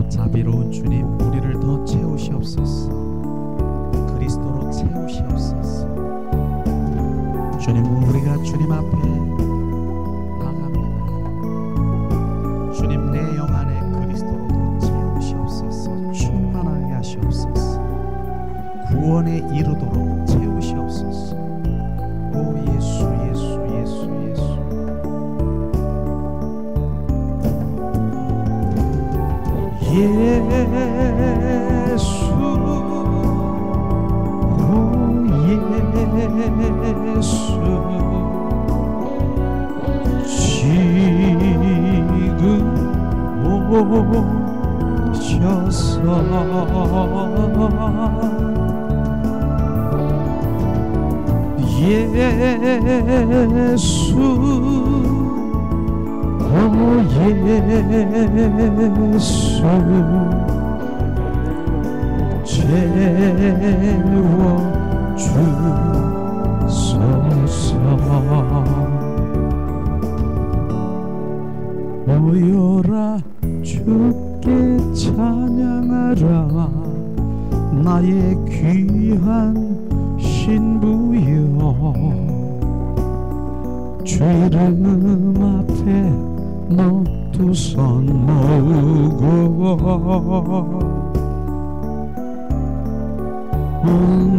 자비로운 주님, 우리를 더 채우시옵소서. 그리스도로 채우시옵소서. 주님, 우리가 주님 앞에 나갑니다. 주님, 내 영 안에 그리스도로 더 채우시옵소서. 충만하게 하시옵소서. 구원에 이르도록 채우시옵소서. 오 예수, 예수, 예수, 예수. 예수, 오 예수, 지금 오셔서 예수, 오 예수, 채워주소서. 모여라 주께 찬양하라. 나의 귀한 신부여, 주 이름 앞에 너 두 손 모으고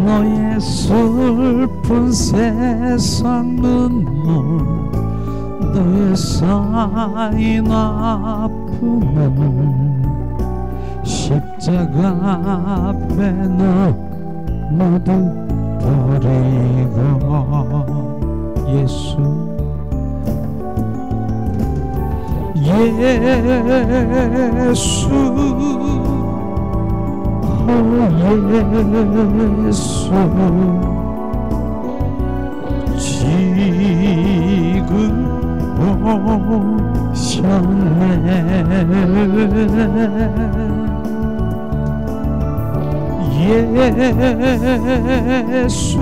너의 슬픈 세상 눈물, 너의 쌓인 아픔을 십자가 앞에 너 모두 버리고 예수, 예수, 오 예수, 지금 오셨네. 예수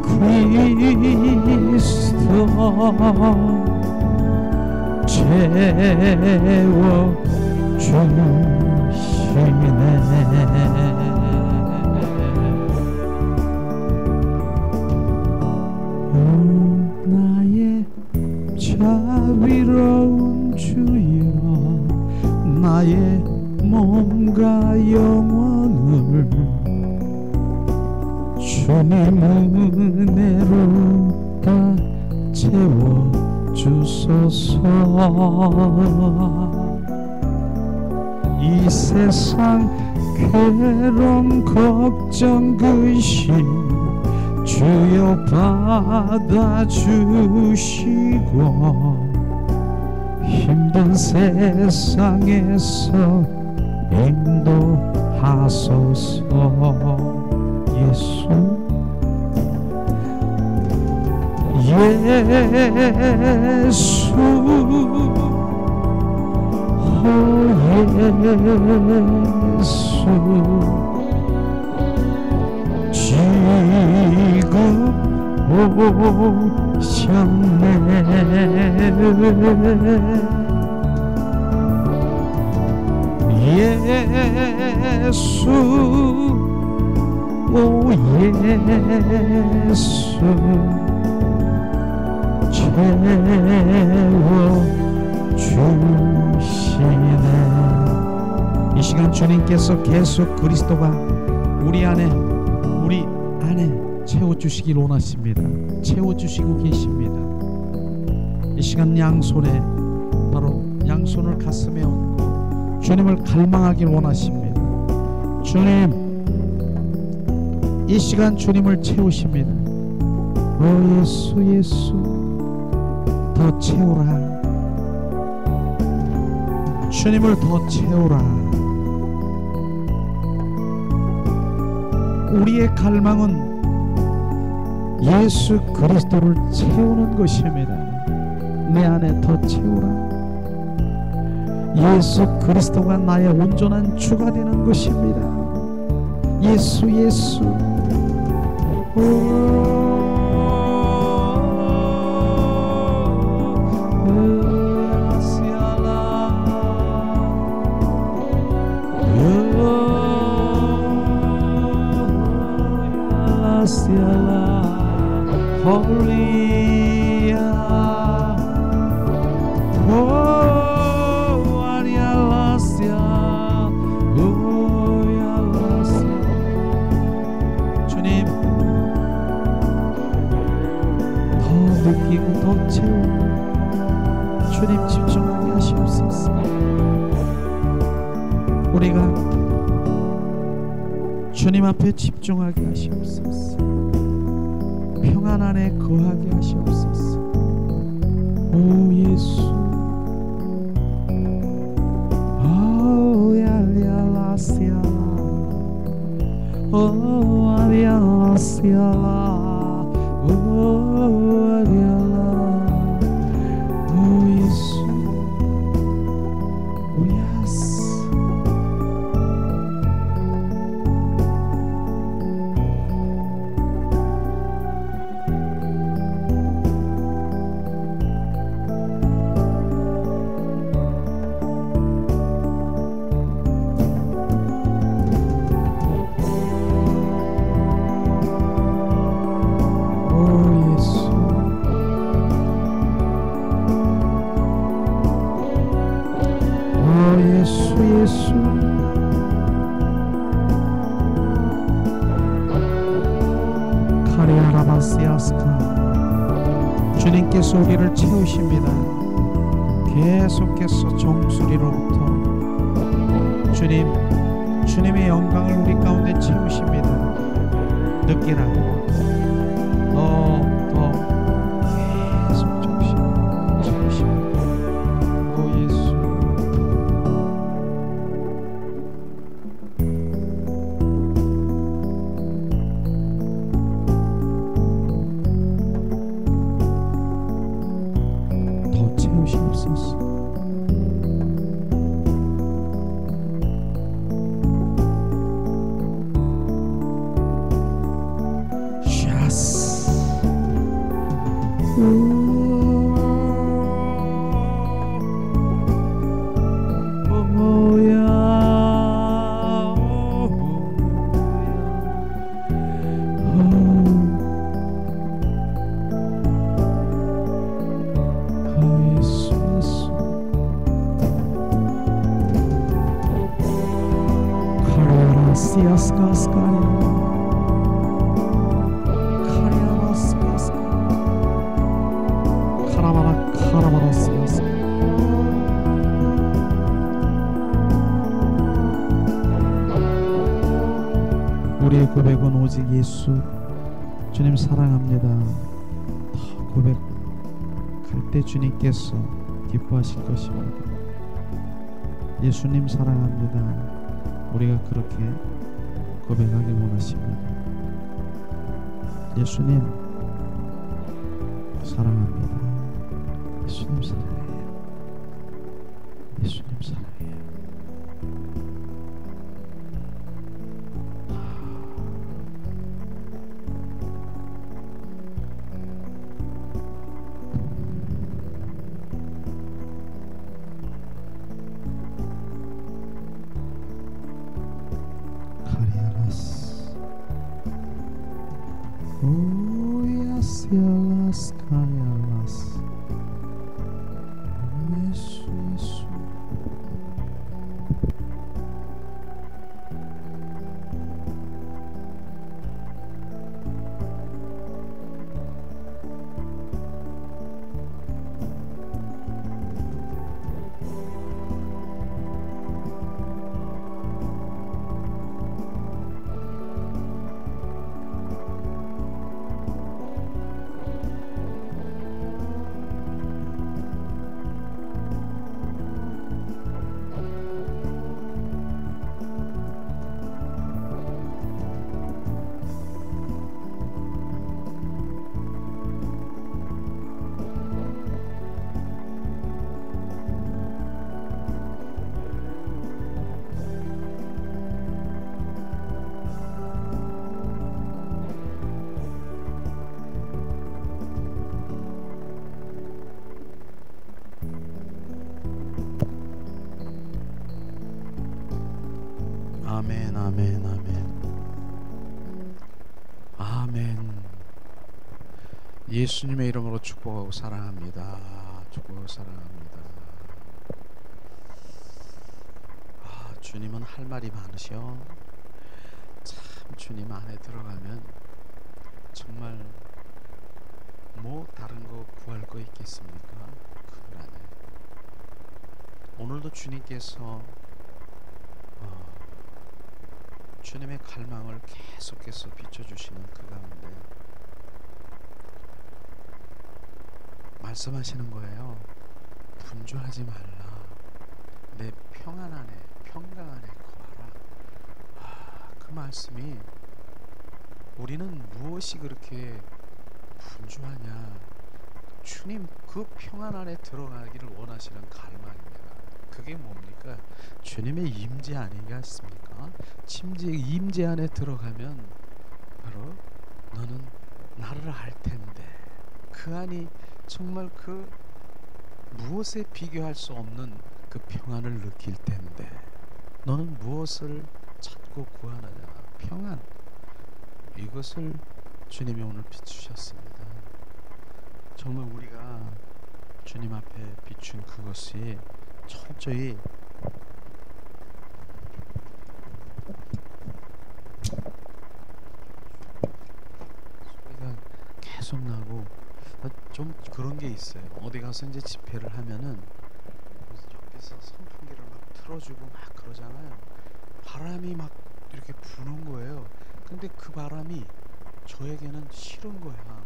그리스도 채워주시네. 나의 자비로운 주여, 나의 몸과 영혼을 주님 은혜로 다 채워주소서. 이 세상 괴로움 걱정 근심 주여 받아주시고 힘든 세상에서 인도하소서. 예수, 예수, 오 예수, 지금 오셨네. 예수, 오 예수, 채워주시네. 이 시간 주님께서 계속 그리스도가 우리 안에 채워주시길 원하십니다. 채워주시고 계십니다. 이 시간 양손에, 바로 양손을 가슴에 얹고 주님을 갈망하길 원하십니다. 주님, 이 시간 주님을 채우십니다. 오 예수, 예수, 더 채우라. 주님을 더 채우라. 우리의 갈망은 예수 그리스도를 채우는 것입니다. 내 안에 더 채우라. 예수 그리스도가 나의 온전한 주가 되는 것입니다. 예수, 예수, 할렐루야. 오 아리알라스야. 오 알라스야. 주님 더 느끼고 더 채우고 주님 집중하게 하시옵소서. 우리가 주님 앞에 집중하게 하시옵소서. 평안 안에 거하게 하시옵소서. 오 예수. 오 야리알라스야. 오 아리알라스야. 오 아리알라. 오 예수. 오 예스. 주님께서 우리를 채우십니다. 계속해서 정수리로부터 주님의 영광을 우리 가운데 채우십니다. 느끼라. 더 계속 채우십니다. 오 예수. 채우시옵소서. 샤스. 우리의 고백은 오직 예수. 주님 사랑합니다. 더 고백할 때 주님께서 기뻐하실 것입니다. 예수님 사랑합니다. 우리가 그렇게 고백하길 원하십니다. 예수님 사랑합니다. 예수님 사랑해요. 예수님 사랑해요. 아멘, 아멘, 아멘, 아멘. 예수님의 이름으로 축복하고 사랑합니다. 축복하고 사랑합니다. 주님은 할 말이 많으셔. 참 주님 안에 들어가면 정말 뭐 다른 거 구할 거 있겠습니까? 그 안에 오늘도 주님께서 주님의 갈망을 계속해서 비춰주시는 그 가운데 말씀하시는 거예요. 분주하지 말라. 내 평안 안에, 평강 안에 거하라. 그 말씀이 우리는 무엇이 그렇게 분주하냐? 주님 그 평안 안에 들어가기를 원하시는 갈망입니다. 그게 뭡니까? 주님의 임재 아니겠습니까? 임재 안에 들어가면 바로 너는 나를 알 텐데 그 안이 정말 그 무엇에 비교할 수 없는 그 평안을 느낄 텐데 너는 무엇을 찾고 구하느냐? 평안. 이것을 주님이 오늘 비추셨습니다. 정말 우리가 주님 앞에 비춘 그것이 철저히 소리가 계속 나고 좀 그런 게 있어요. 어디 가서 이제 집회를 하면은 옆에서 선풍기를 막 틀어주고 막 그러잖아요. 바람이 막 이렇게 부는 거예요. 근데 그 바람이 저에게는 싫은 거야.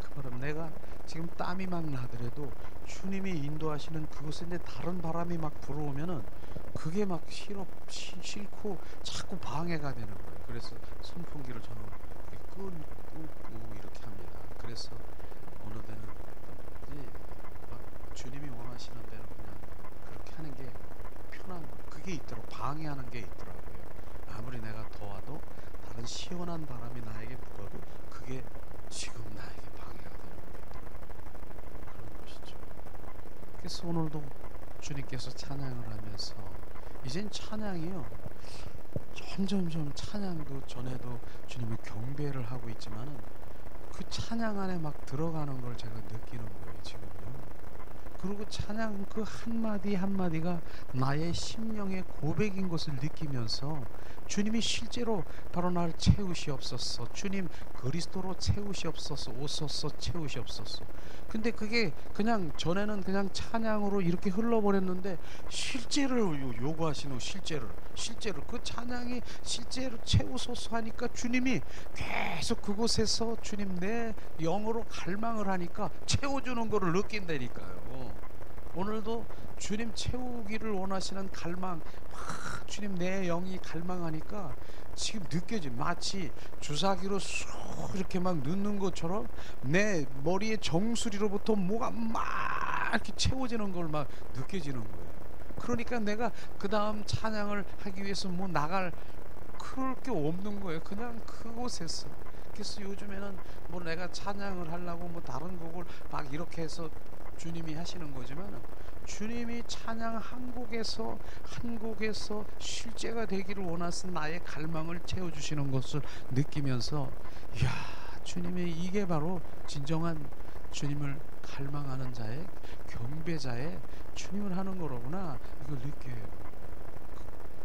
그 바람, 내가 지금 땀이 막 나더라도 주님이 인도하시는 그곳에 이제 다른 바람이 막 불어오면은 그게 막 싫고 자꾸 방해가 되는 거예요. 그래서 선풍기를 저는 끄고 이렇게 합니다. 그래서 어느 데는 막 주님이 원하시는 대로 그냥 그렇게 하는 게 편한 거. 그게 있더라고. 방해하는 게 있더라고요. 아무리 내가 더워도 다른 시원한 바람이 나에게 불어도 그게 지금 나에게 방해가 되는 거예요. 그런 것이죠. 그래서 오늘도 주님께서 찬양을 하면서 이젠 찬양이요. 점점점 찬양도 전에도 주님을 경배를 하고 있지만은 그 찬양 안에 막 들어가는 걸 제가 느끼는 거예요 지금요. 그리고 찬양 그 한마디 한마디가 나의 심령의 고백인 것을 느끼면서 주님이 실제로 바로 나를 채우시옵소서, 주님 그리스도로 채우시옵소서, 오소서 채우시옵소서. 근데 그게 그냥 전에는 그냥 찬양으로 이렇게 흘러버렸는데 실제를 요구하시는 실제로 그 찬양이 실제로 채우소서 하니까 주님이 계속 그곳에서 주님 내 영으로 갈망을 하니까 채워주는 거를 느낀다니까요. 오늘도 주님 채우기를 원하시는 갈망, 주님 내 영이 갈망하니까 지금 느껴지. 마치 주사기로 쑥 이렇게 막 넣는 것처럼 내 머리의 정수리로부터 뭐가 막 이렇게 채워지는 걸 막 느껴지는 거예요. 그러니까 내가 그 다음 찬양을 하기 위해서 뭐 나갈 그럴 게 없는 거예요. 그냥 그곳에서. 그래서 요즘에는 뭐 내가 찬양을 하려고 뭐 다른 곡을 막 이렇게 해서 주님이 하시는 거지만 주님이 찬양 한 곡에서 실제가 되기를 원하신 나의 갈망을 채워주시는 것을 느끼면서 이야, 주님의 이게 바로 진정한 주님을 갈망하는 자의 경배자의 주님을 하는 거로구나, 이걸 느껴요.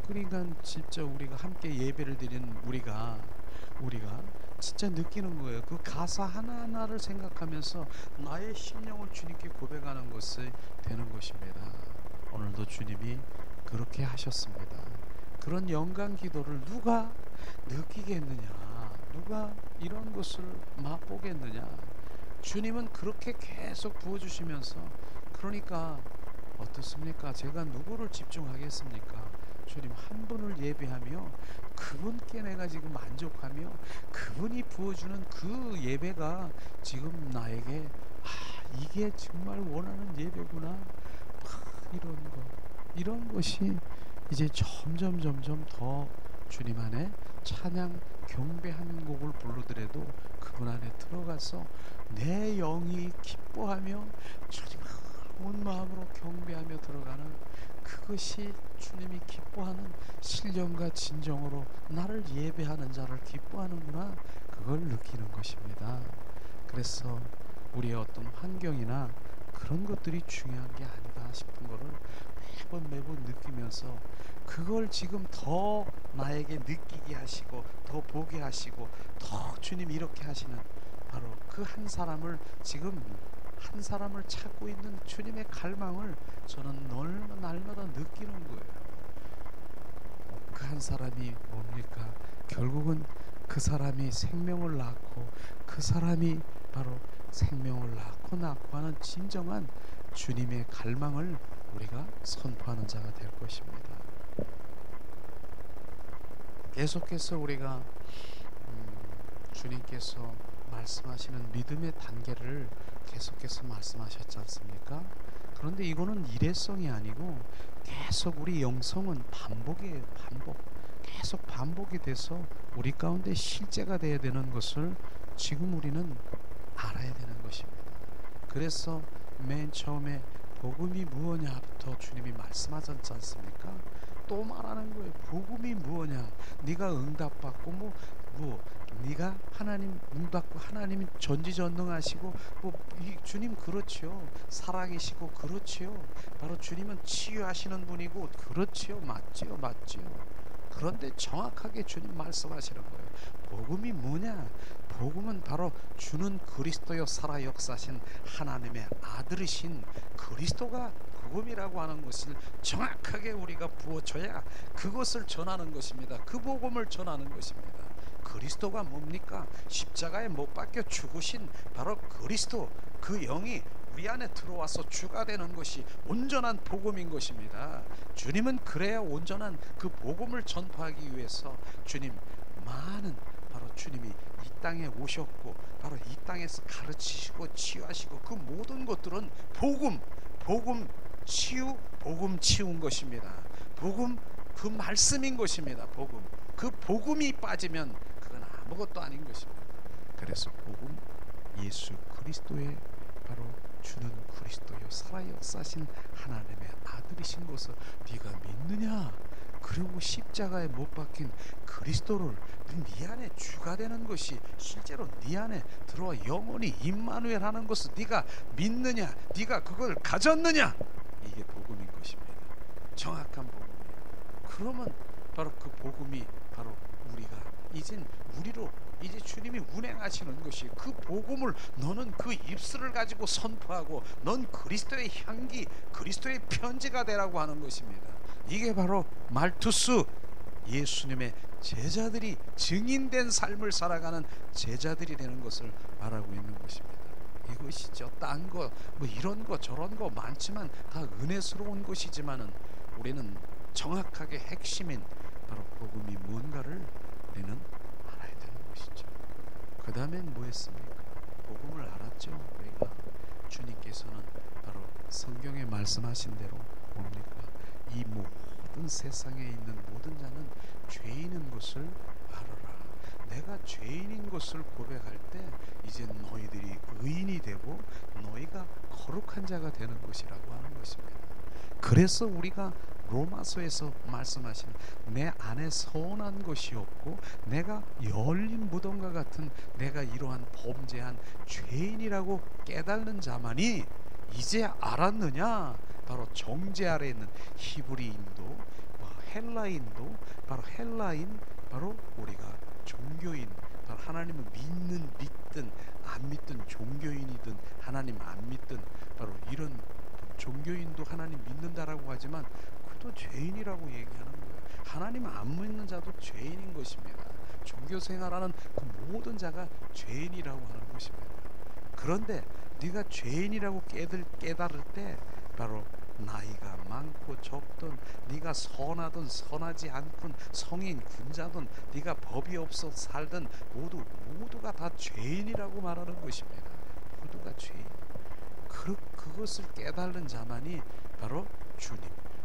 그러니까 진짜 우리가 함께 예배를 드리는 우리가 진짜 느끼는 거예요. 그 가사 하나하나를 생각하면서 나의 심령을 주님께 고백하는 것이 되는 것입니다. 오늘도 주님이 그렇게 하셨습니다. 그런 영광 기도를 누가 느끼겠느냐? 누가 이런 것을 맛보겠느냐? 주님은 그렇게 계속 부어주시면서, 그러니까 어떻습니까? 제가 누구를 집중하겠습니까? 주님 한 분을 예배하며 그분께 내가 지금 만족하며 그분이 부어주는 그 예배가 지금 나에게 이게 정말 원하는 예배구나, 이런 것이 이제 점점 더 주님 안에 찬양 경배하는 곡을 부르더라도 그분 안에 들어가서 내 영이 기뻐하며 주님을 온 마음으로 경배하며 들어가는 그것이 주님이 기뻐하는 신령과 진정으로 나를 예배하는 자를 기뻐하는구나, 그걸 느끼는 것입니다. 그래서 우리의 어떤 환경이나 그런 것들이 중요한 게 아니다 싶은 거를 매번 느끼면서 그걸 지금 더 나에게 느끼게 하시고 더 보게 하시고 더 주님 이렇게 하시는 바로 그 한 사람을 지금 한 사람을 찾고 있는 주님의 갈망을 저는 날마다 느끼는 거예요. 그 한 사람이 뭡니까? 결국은 그 사람이 생명을 낳고 그 사람이 바로 생명을 낳고 하는 진정한 주님의 갈망을 우리가 선포하는 자가 될 것입니다. 계속해서 우리가 주님께서 말씀하시는 믿음의 단계를 계속해서 말씀하셨지 않습니까? 그런데 이거는 일회성이 아니고 계속 우리 영성은 반복이에요. 계속 반복이 돼서 우리 가운데 실제가 되어야 되는 것을 지금 우리는 알아야 되는 것입니다. 그래서 맨 처음에 복음이 무엇냐부터 주님이 말씀하셨지 않습니까? 또 말하는 거예요. 복음이 무엇냐? 네가 응답받고 네가 하나님 응답받고 하나님이 전지전능하시고 주님 그렇지요. 살아계시고 그렇지요. 바로 주님은 치유하시는 분이고 그렇지요. 맞지요. 그런데 정확하게 주님 말씀하시는 거예요. 복음이 뭐냐? 복음은 바로 주는 그리스도여 살아 역사신 하나님의 아들이신 그리스도가 복음이라고 하는 것을 정확하게 우리가 부어줘야 그것을 전하는 것입니다. 그 복음을 전하는 것입니다. 그리스도가 뭡니까? 십자가에 못 박혀 죽으신 바로 그리스도, 그 영이 우리 안에 들어와서 주가 되는 것이 온전한 복음인 것입니다. 주님은 그래야 온전한 그 복음을 전파하기 위해서 주님 많은 바로 주님이 이 땅에 오셨고 바로 이 땅에서 가르치시고 치유하시고 그 모든 것들은 복음 치운 것입니다. 복음 그 말씀인 것입니다. 복음 그 복음이 빠지면 그건 아무것도 아닌 것입니다. 그래서 복음 예수 그리스도의 바로 주는 그리스도여 살아 역사신 하나님의 아들이신 것을 네가 믿느냐? 그리고 십자가에 못 박힌 그리스도를 네 안에 주가 되는 것이 실제로 네 안에 들어와 영원히 임마누엘 하는 것을 네가 믿느냐? 네가 그걸 가졌느냐? 이게 복음인 것입니다. 정확한 복음이에요. 그러면 바로 그 복음이 바로 우리가 이제 주님이 운행하시는 것이 그 복음을 너는 그 입술을 가지고 선포하고 넌 그리스도의 향기 그리스도의 편지가 되라고 하는 것입니다. 이게 바로 말투스 예수님의 제자들이 증인된 삶을 살아가는 제자들이 되는 것을 말하고 있는 것입니다. 이것이죠. 딴 거 이런 거 저런 거 많지만 다 은혜스러운 것이지만은 우리는 정확하게 핵심인 바로 복음이 뭔가를 우리는 알아야 되는 것이죠. 그 다음엔 뭐 했습니까? 복음을 알았죠. 우리가 주님께서는 바로 성경에 말씀하신 대로 뭡니까? 이 모든 세상에 있는 모든 자는 죄인인 것을 알아라. 내가 죄인인 것을 고백할 때 이제 너희들이 의인이 되고 너희가 거룩한 자가 되는 것이라고 하는 것입니다. 그래서 우리가 로마서에서 말씀하시는 내 안에 선한 것이 없고 내가 열린 무덤과 같은 내가 이러한 범죄한 죄인이라고 깨닫는 자만이 이제 알았느냐? 바로 정죄 아래 있는 히브리인도 헬라인도 바로 헬라인 바로 우리가 종교인 바로 하나님을 믿든 안 믿든 종교인이든 하나님 안 믿든 바로 이런 종교인도 하나님 믿는다라고 하지만 그것도 죄인이라고 얘기하는 거예요. 하나님 안 믿는 자도 죄인인 것입니다. 종교 생활하는 그 모든 자가 죄인이라고 하는 것입니다. 그런데 네가 죄인이라고 깨달을 때 바로 나이가 많고 적든 네가 선하든 선하지 않든 성인 군자든 네가 법이 없어 살든 모두가 다 죄인이라고 말하는 것입니다. 모두가 죄인. 그것을 깨달는 자만이 바로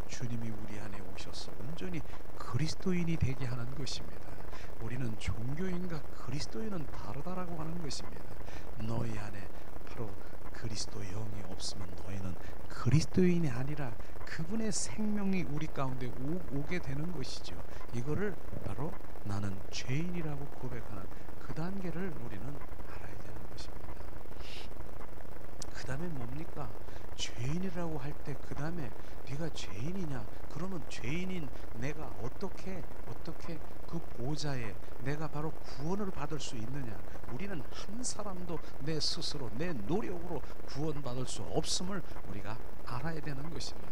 주님이 우리 안에 오셔서 온전히 그리스도인이 되게 하는 것입니다. 우리는 종교인과 그리스도인은 다르다라고 하는 것입니다. 너희 안에 바로 그리스도 영이 없으면 너희는 그리스도인이 아니라 그분의 생명이 우리 가운데 오게 되는 것이죠. 이거를 바로 나는 죄인이라고 고백하는 그 단계를 우리는 알아야 되는 것입니다. 그 다음에 뭡니까? 죄인이라고 할 때 그 다음에 네가 죄인이냐? 그러면 죄인인 내가 어떻게 그 보좌에 내가 바로 구원을 받을 수 있느냐? 우리는 한 사람도 내 스스로 내 노력으로 구원받을 수 없음을 우리가 알아야 되는 것입니다.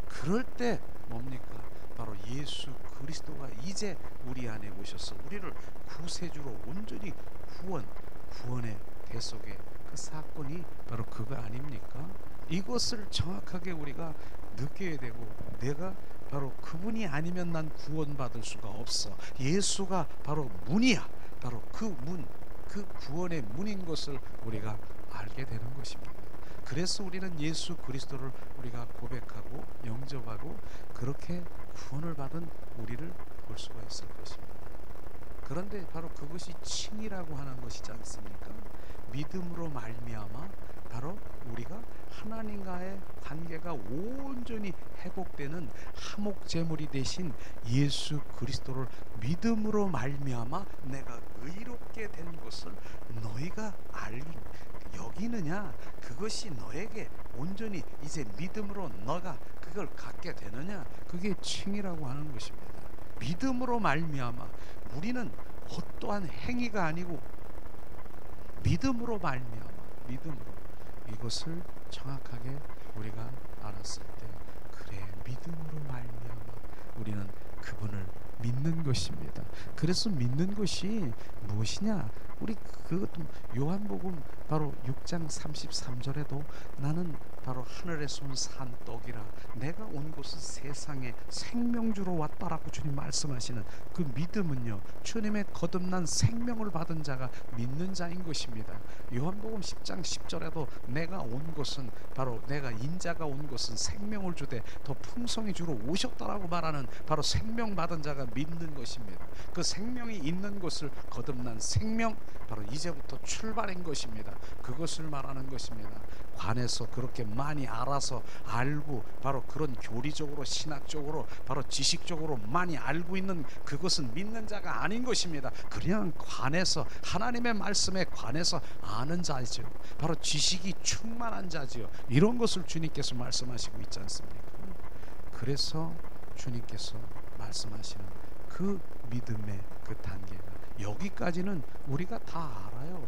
그럴 때 뭡니까? 바로 예수 그리스도가 이제 우리 안에 오셔서 우리를 구세주로 온전히 구원의 대속의 그 사건이 바로 그거 아닙니까? 이것을 정확하게 우리가 느껴야 되고, 내가 바로 그분이 아니면 난 구원받을 수가 없어. 예수가 바로 문이야. 바로 그 문, 그 구원의 문인 것을 우리가 알게 되는 것입니다. 그래서 우리는 예수 그리스도를 우리가 고백하고 영접하고 그렇게 구원을 받은 우리를 볼 수가 있을 것입니다. 그런데 바로 그것이 칭이라고 하는 것이지 않습니까? 믿음으로 말미암아 바로 우리가 하나님과의 관계가 온전히 회복되는 화목제물이 되신 예수 그리스도를 믿음으로 말미암아 내가 의롭게 된 것을 너희가 여기느냐? 그것이 너에게 온전히 이제 믿음으로 너가 그걸 갖게 되느냐? 그게 칭이라고 하는 것입니다. 믿음으로 말미암아 우리는 어떠한 행위가 아니고 믿음으로 말미암아 믿음으로 이것을 정확하게 우리가 알았을 때 그래 믿음으로 말미암아 우리는 그분을 믿는 것입니다. 그래서 믿는 것이 무엇이냐? 우리 그것도 요한복음 바로 6장 33절에도 나는 바로 하늘에서 온 산떡이라 내가 온 곳은 세상에 생명주로 왔다라고 주님 말씀하시는 그 믿음은요, 주님의 거듭난 생명을 받은 자가 믿는 자인 것입니다. 요한복음 10장 10절에도 내가 온 것은 바로 내가 인자가 온 것은 생명을 주되 더 풍성히 주로 오셨다라고 말하는 바로 생명 받은 자가 믿는 것입니다. 그 생명이 있는 것을 거듭난 생명, 바로 이제부터 출발인 것입니다. 그것을 말하는 것입니다. 관에서 그렇게 많이 알아서 알고 바로 그런 교리적으로 신학적으로 바로 지식적으로 많이 알고 있는 그것은 믿는 자가 아닌 것입니다. 그냥 관에서 하나님의 말씀에 관해서 아는 자죠. 바로 지식이 충만한 자지요. 이런 것을 주님께서 말씀하시고 있지 않습니까? 그래서 주님께서 말씀하시는 그 믿음의 그 단계가 여기까지는 우리가 다 알아요.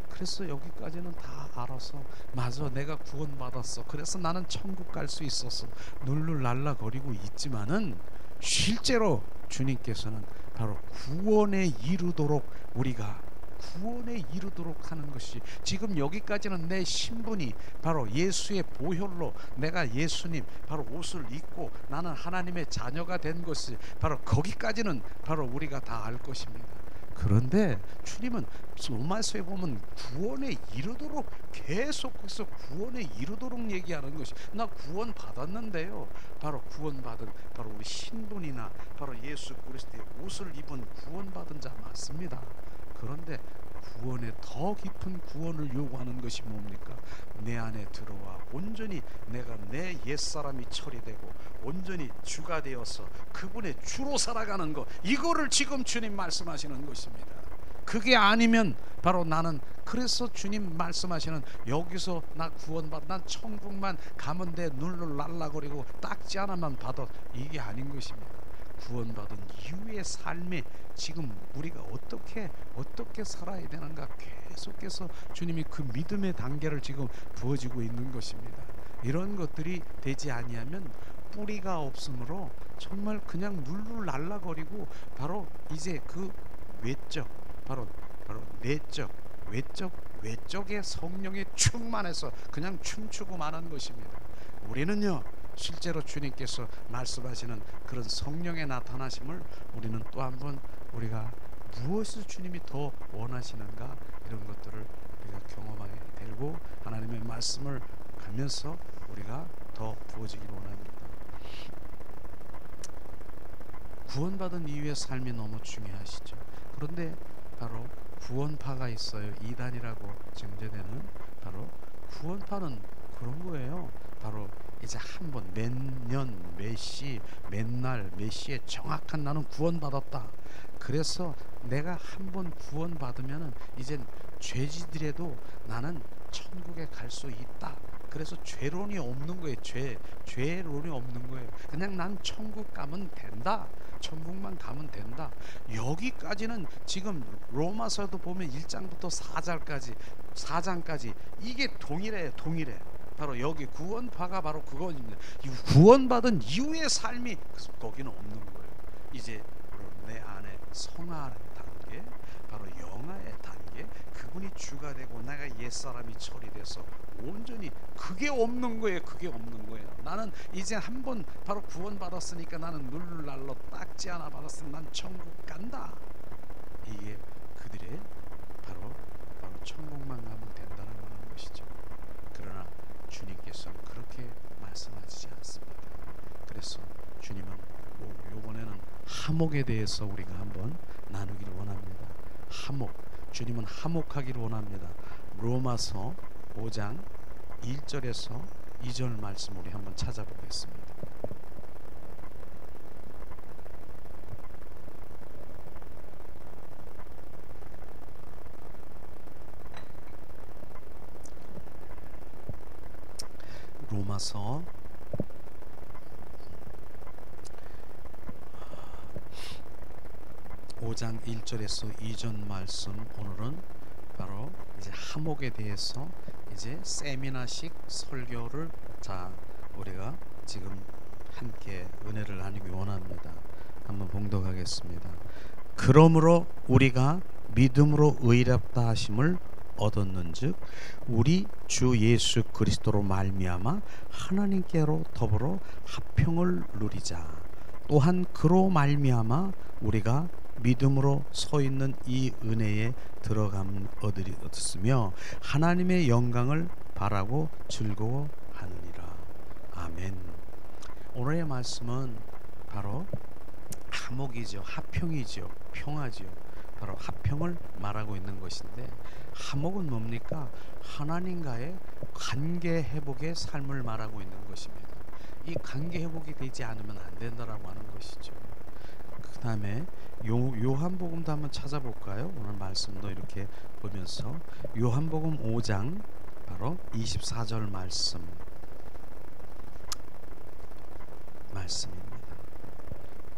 그래서 여기까지는 다 알아서 맞아 내가 구원받았어. 그래서 나는 천국 갈 수 있었어. 룰루랄라거리고 있지만은 실제로 주님께서는 바로 구원에 이르도록 우리가 구원에 이르도록 하는 것이 지금 여기까지는 내 신분이 바로 예수의 보혈로 내가 예수님 바로 옷을 입고 나는 하나님의 자녀가 된 것이 바로 거기까지는 바로 우리가 다 알 것입니다. 그런데 주님은 로마서에 보면 구원에 이르도록 계속해서 구원에 이르도록 얘기하는 것이 나 구원 받았는데요. 바로 구원받은 바로 우리 신분이나 바로 예수 그리스도의 옷을 입은 구원받은 자 맞습니다. 그런데 구원에 더 깊은 구원을 요구하는 것이 뭡니까? 내 안에 들어와 온전히 내가 내 옛사람이 처리되고 온전히 주가 되어서 그분의 주로 살아가는 것, 이거를 지금 주님 말씀하시는 것입니다. 그게 아니면 바로 나는 그래서 주님 말씀하시는 여기서 나 구원받 난 천국만 가면 돼 룰루랄라거리고 딱지 하나만 받아 이게 아닌 것입니다. 구원받은 이후의 삶에 지금 우리가 어떻게 살아야 되는가 계속해서 주님이 그 믿음의 단계를 지금 부어지고 있는 것입니다. 이런 것들이 되지 아니하면 뿌리가 없으므로 정말 그냥 룰루랄라거리고 바로 이제 그 외적 바로 내적 외적의 성령에 충만해서 그냥 춤추고 마는 것입니다. 우리는요 실제로 주님께서 말씀하시는 그런 성령의 나타나심을 우리는 또 한번 우리가 무엇을 주님이 더 원하시는가 이런 것들을 우리가 경험하게 되고 하나님의 말씀을 가면서 우리가 더 부어지기를 원합니다. 구원받은 이후의 삶이 너무 중요하시죠. 그런데 바로 구원파가 있어요. 이단이라고 정죄되는 바로 구원파는 그런 거예요. 바로 이제 한번 몇 년, 몇 시, 맨날 몇 시에 정확한 나는 구원받았다. 그래서 내가 한번 구원받으면은 이젠 죄지더라도 나는 천국에 갈 수 있다. 그래서 죄론이 없는 거예요. 죄론이 없는 거예요. 그냥 난 천국 가면 된다. 천국만 가면 된다. 여기까지는 지금 로마서도 보면 1장부터 4장까지 이게 동일해요. 동일해. 바로 여기 구원파가 바로 그거입니다. 구원받은 이후의 삶이 거기는 없는 거예요. 이제 내 안에 성화하는 단계, 바로 영화의 단계, 그분이 주가 되고 내가 옛사람이 처리돼서 온전히 그게 없는 거예요. 그게 없는 거예요. 나는 이제 한번 바로 구원받았으니까 나는 눌랄로 딱지 하나 받았으면 난 천국 간다. 이게 그들의 바로 천국만 가면 된다는 것이죠. 그러나 주님께서는 그렇게 말씀하시지 않습니다. 그래서 주님은 이번에는 화목에 대해서 우리가 한번 나누기를 원합니다. 화목, 주님은 화목하기를 원합니다. 로마서 5장 1절에서 2절 말씀 우리 한번 찾아보겠습니다. 로마서 5장 1절에서 2절 말씀, 오늘은 바로 이제 화목에 대해서 이제 세미나식 설교를 우리가 지금 함께 은혜를 나누기 원합니다. 한번 봉독하겠습니다. 그러므로 우리가 믿음으로 의롭다 하심을 얻었는즉 우리 주 예수 그리스도로 말미암아 하나님께로 더불어 화평을 누리자. 또한 그로 말미암아 우리가 믿음으로 서 있는 이 은혜에 들어감 얻으며 하나님의 영광을 바라고 즐거워하느니라. 아멘. 오늘의 말씀은 바로 화목이죠. 화평이죠. 평화죠. 바로 화평을 말하고 있는 것인데, 화목은 뭡니까? 하나님과의 관계 회복의 삶을 말하고 있는 것입니다. 이 관계 회복이 되지 않으면 안 된다라고 하는 것이죠. 그 다음에 요한복음도 한번 찾아볼까요? 오늘 말씀도 이렇게 보면서 요한복음 5장 바로 24절 말씀입니다.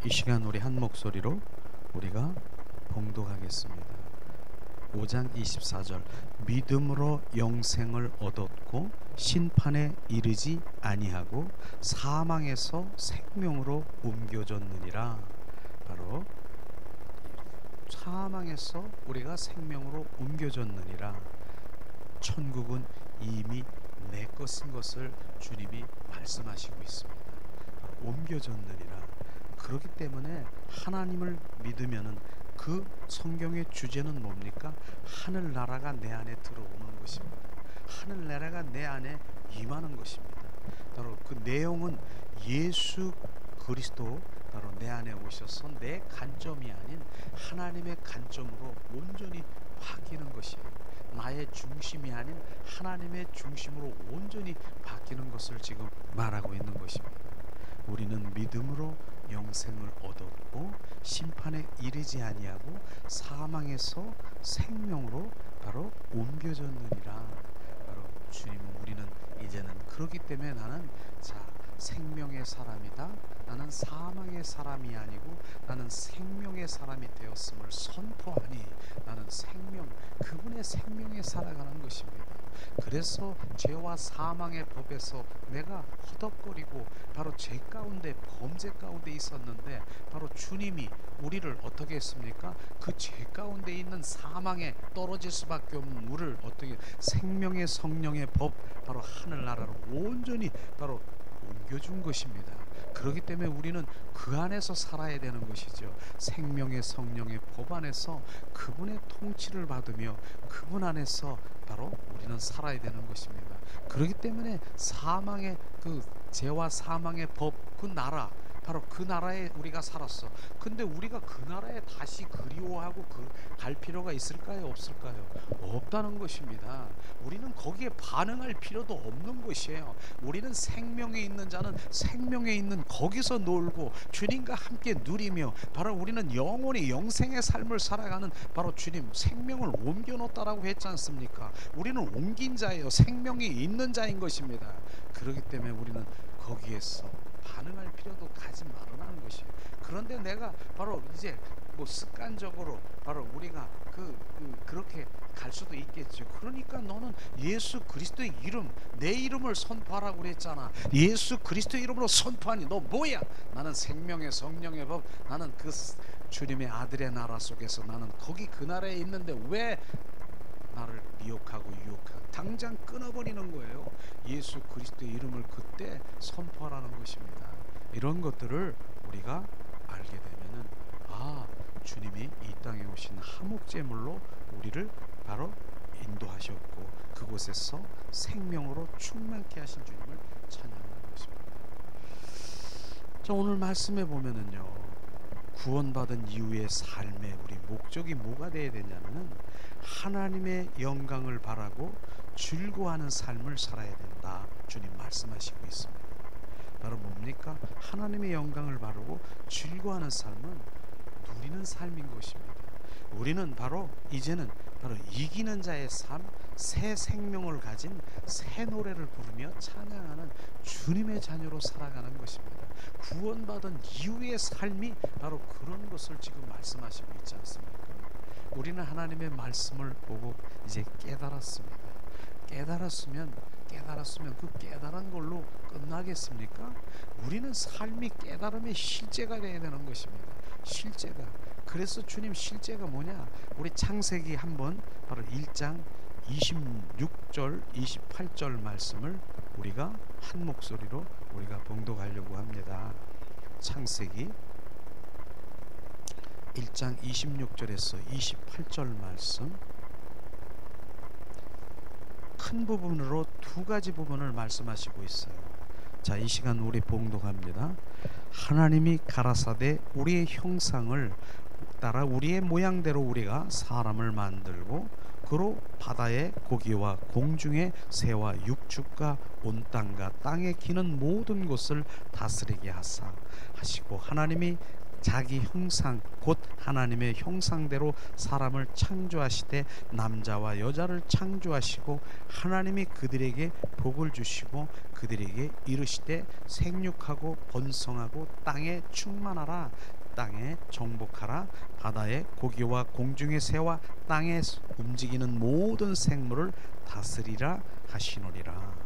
이 시간 우리 한 목소리로 우리가 봉독하겠습니다. 5장 24절 믿음으로 영생을 얻었고 심판에 이르지 아니하고 사망에서 생명으로 옮겨졌느니라. 바로 사망에서 우리가 생명으로 옮겨졌느니라. 천국은 이미 내 것인 것을 주님이 말씀하시고 있습니다. 옮겨졌느니라. 그렇기 때문에 하나님을 믿으면은 그 성경의 주제는 뭡니까? 하늘나라가 내 안에 들어오는 것입니다. 하늘나라가 내 안에 임하는 것입니다. 바로 그 내용은 예수 그리스도 바로 내 안에 오셔서 내 관점이 아닌 하나님의 관점으로 온전히 바뀌는 것이에요. 나의 중심이 아닌 하나님의 중심으로 온전히 바뀌는 것을 지금 말하고 있는 것입니다. 우리는 믿음으로 영생을 얻었고 심판에 이르지 아니하고 사망에서 생명으로 바로 옮겨졌느니라. 바로 주님은 우리는 이제는 그렇기 때문에 나는 생명의 사람이다. 나는 사망의 사람이 아니고 나는 생명의 사람이 되었음을 선포하니 나는 그분의 생명에 살아가는 것입니다. 그래서 죄와 사망의 법에서 내가 허덕거리고 바로 죄 가운데 범죄 가운데 있었는데 바로 주님이 우리를 어떻게 했습니까? 그 죄 가운데 있는 사망에 떨어질 수밖에 없는 우리를 어떻게 생명의 성령의 법 바로 하늘나라로 온전히 바로 옮겨준 것입니다. 그렇기 때문에 우리는 그 안에서 살아야 되는 것이죠. 생명의 성령의 법 안에서 그분의 통치를 받으며 그분 안에서 바로 우리는 살아야 되는 것입니다. 그렇기 때문에 사망의 그 죄와 사망의 법 그 나라 바로 그 나라에 우리가 살았어. 근데 우리가 그 나라에 다시 그리워하고 갈 필요가 있을까요? 없을까요? 없다는 것입니다. 우리는 거기에 반응할 필요도 없는 것이에요. 우리는 생명에 있는 자는 생명에 있는 거기서 놀고 주님과 함께 누리며, 바로 우리는 영원히 영생의 삶을 살아가는 바로 주님 생명을 옮겨 놓았다라고 했지 않습니까? 우리는 옮긴 자예요. 생명이 있는 자인 것입니다. 그렇기 때문에 우리는 거기에서 반응할 필요도 가지 말으라는 것이에요. 그런데 내가 바로 이제 뭐 습관적으로 바로 우리가 그렇게 갈 수도 있겠죠. 그러니까 너는 예수 그리스도의 이름, 내 이름을 선포하라고 그랬잖아. 예수 그리스도의 이름으로 선포하니 너 뭐야? 나는 생명의 성령의 법, 나는 그 주님의 아들의 나라 속에서 나는 거기 그 나라에 있는데 왜 나를 미혹하고 유혹하고, 당장 끊어버리는 거예요. 예수 그리스도의 이름을 그때 선포하라는 것입니다. 이런 것들을 우리가 알게 되면은 주님이 이 땅에 오신 화목제물로 우리를 바로 인도하셨고 그곳에서 생명으로 충만케 하신 주님을 찬양하는 것입니다. 자, 오늘 말씀에 보면은요, 구원받은 이후의 삶의 우리 목적이 뭐가 되어야 되냐면은 하나님의 영광을 바라고 즐거워하는 삶을 살아야 된다, 주님 말씀하시고 있습니다. 바로 뭡니까? 하나님의 영광을 바라고 즐거워하는 삶은 누리는 삶인 것입니다. 우리는 바로 이제는 바로 이기는 자의 삶, 새 생명을 가진 새 노래를 부르며 찬양하는 주님의 자녀로 살아가는 것입니다. 구원받은 이후의 삶이 바로 그런 것을 지금 말씀하시고 있지 않습니까? 우리는 하나님의 말씀을 보고 이제 깨달았습니다. 깨달았으면 그 깨달은 걸로 끝나겠습니까? 우리는 삶이 깨달음의 실제가 되어야 되는 것입니다. 실제가. 그래서 주님 실제가 뭐냐? 우리 창세기 한번 바로 1장 26절 28절 말씀을 우리가 한 목소리로 우리가 봉독하려고 합니다. 창세기 1장 26절에서 28절 말씀, 큰 부분으로 두 가지 부분을 말씀하시고 있어요. 자, 이 시간 우리 봉독합니다. 하나님이 가라사대 우리의 형상을 따라 우리의 모양대로 우리가 사람을 만들고 그로 바다의 고기와 공중의 새와 육축과 온 땅과 땅에 기는 모든 것을 다스리게 하시고 하나님이 자기 형상 곧 하나님의 형상대로 사람을 창조하시되 남자와 여자를 창조하시고 하나님이 그들에게 복을 주시고 그들에게 이르시되 생육하고 번성하고 땅에 충만하라, 땅에 정복하라, 바다의 고기와 공중의 새와 땅에 움직이는 모든 생물을 다스리라 하시노니라.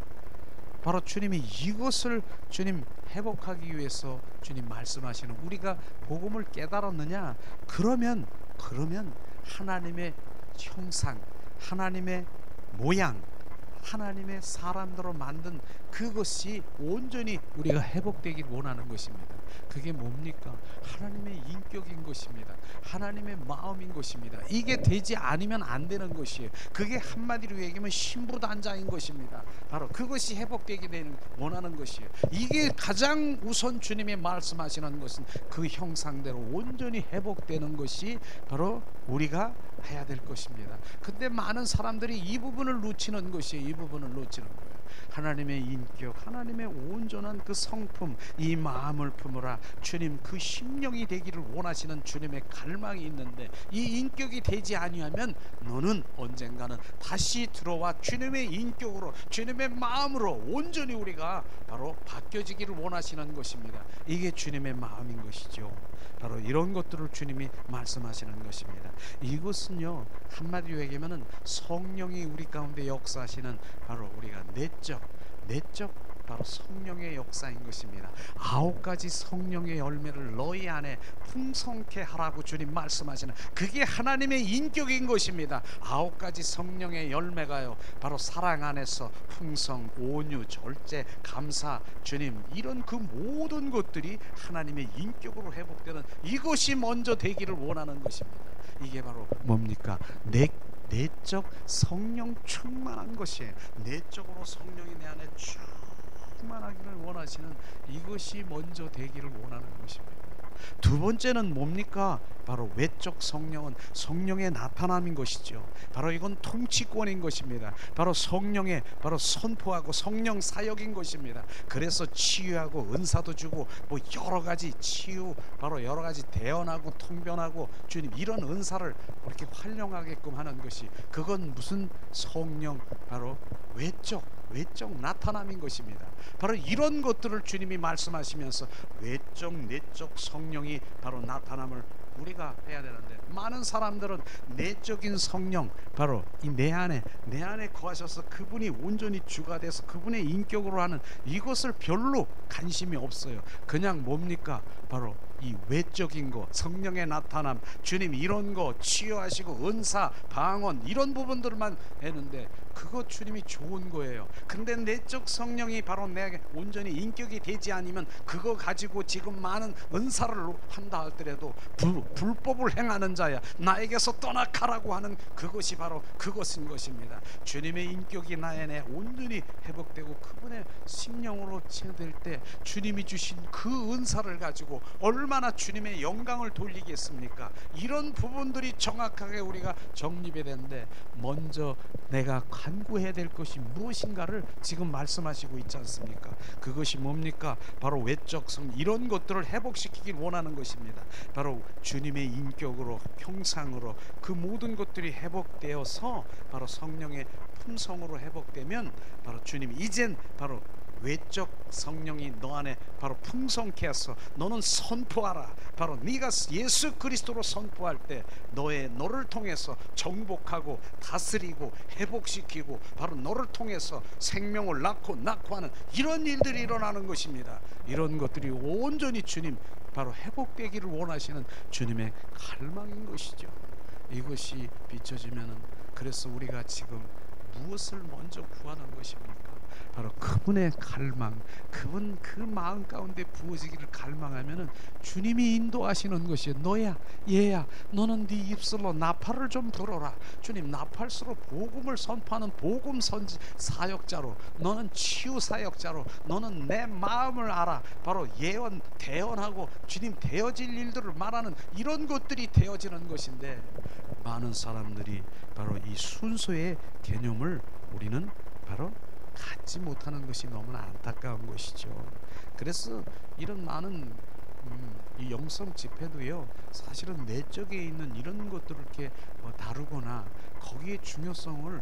바로 주님이 이것을 주님 회복하기 위해서 주님 말씀하시는, 우리가 복음을 깨달았느냐? 그러면 하나님의 형상, 하나님의 모양, 하나님의 사람들로 만든 그것이 온전히 우리가 회복되길 원하는 것입니다. 그게 뭡니까? 하나님의 인격인 것입니다. 하나님의 마음인 것입니다. 이게 되지 않으면 안 되는 것이에요. 그게 한마디로 얘기하면 신부단자인 것입니다. 바로 그것이 회복되게 되는 원하는 것이에요. 이게 가장 우선 주님이 말씀하시는 것은 그 형상대로 온전히 회복되는 것이 바로 우리가 해야 될 것입니다. 근데 많은 사람들이 이 부분을 놓치는 것이에요. 이 부분을 놓치는 거예요. 하나님의 인격, 하나님의 온전한 그 성품, 이 마음을 품으라. 주님 그 심령이 되기를 원하시는 주님의 갈망이 있는데 이 인격이 되지 아니하면 너는 언젠가는 다시 들어와 주님의 인격으로, 주님의 마음으로 온전히 우리가 바로 바뀌어지기를 원하시는 것입니다. 이게 주님의 마음인 것이죠. 바로 이런 것들을 주님이 말씀하시는 것입니다. 이것은요, 한마디로 얘기하면 성령이 우리 가운데 역사하시는 바로 우리가 내적 바로 성령의 역사인 것입니다. 9가지 성령의 열매를 너희 안에 풍성케 하라고 주님 말씀하시는, 그게 하나님의 인격인 것입니다. 9가지 성령의 열매가요, 바로 사랑 안에서 풍성, 온유, 절제, 감사, 주님, 이런 그 모든 것들이 하나님의 인격으로 회복되는, 이것이 먼저 되기를 원하는 것입니다. 이게 바로 뭡니까? 내적 성령 충만한 것이에요. 내적으로 성령이 내 안에 쭉 충만하기를 원하시는 이것이 먼저 되기를 원하는 것입니다. 두 번째는 뭡니까? 바로 외적 성령은 성령의 나타남인 것이죠. 바로 이건 통치권인 것입니다. 바로 성령의 바로 선포하고 성령 사역인 것입니다. 그래서 치유하고 은사도 주고 뭐 여러 가지 치유, 바로 여러 가지 대언하고 통변하고 주님 이런 은사를 그렇게 활용하게끔 하는 것이, 그건 무슨 성령, 바로 외적 나타남인 것입니다. 바로 이런 것들을 주님이 말씀하시면서 외적 내적 성령이 바로 나타남을 우리가 해야 되는데, 많은 사람들은 내적인 성령, 바로 이 내 안에 거하셔서 그분이 온전히 주가 돼서 그분의 인격으로 하는 이것을 별로 관심이 없어요. 그냥 뭡니까? 바로 이 외적인 거, 성령의 나타남, 주님 이런 거 치유하시고 은사, 방언 이런 부분들만 했는데 그거 주님이 좋은 거예요. 근데 내적 성령이 바로 내게 온전히 인격이 되지 않으면 그거 가지고 지금 많은 은사를 한다 할더라도 불법을 행하는 자야, 나에게서 떠나가라고 하는 그것이 바로 그것인 것입니다. 주님의 인격이 나에 온전히 회복되고 그분의 심령으로 채될 때 주님이 주신 그 은사를 가지고 얼마나 주님의 영광을 돌리겠습니까? 이런 부분들이 정확하게 우리가 정립해야 되는데, 먼저 내가 간구해야 될 것이 무엇인가를 지금 말씀하시고 있지 않습니까? 그것이 뭡니까? 바로 외적 성, 이런 것들을 회복시키길 원하는 것입니다. 바로 주님의 인격으로, 형상으로 그 모든 것들이 회복되어서 바로 성령의 품성으로 회복되면 바로 주님이 이젠 바로 외적 성령이 너 안에 바로 풍성케 해서 너는 선포하라. 바로 네가 예수 그리스도로 선포할 때 너를 통해서 정복하고 다스리고 회복시키고 바로 너를 통해서 생명을 낳고 하는 이런 일들이 일어나는 것입니다. 이런 것들이 온전히 주님 바로 회복되기를 원하시는 주님의 갈망인 것이죠. 이것이 비춰지면은, 그래서 우리가 지금 무엇을 먼저 구하는 것입니까? 바로 그분의 갈망, 그분 그 마음 가운데 부어지기를 갈망하면은 주님이 인도하시는 것이, 너야 얘야 너는 네 입술로 나팔을 좀 불어라. 주님 나팔수로 복음을 선포하는 복음 선지 사역자로, 너는 치유 사역자로, 너는 내 마음을 알아. 바로 예언 대언하고 주님 되어질 일들을 말하는 이런 것들이 되어지는 것인데, 많은 사람들이 바로 이 순서의 개념을 우리는 바로 갖지 못하는 것이 너무나 안타까운 것이죠. 그래서 이런 많은 이 영성 집회도요, 사실은 내적에 있는 이런 것들을 이렇게 다루거나 거기에 중요성을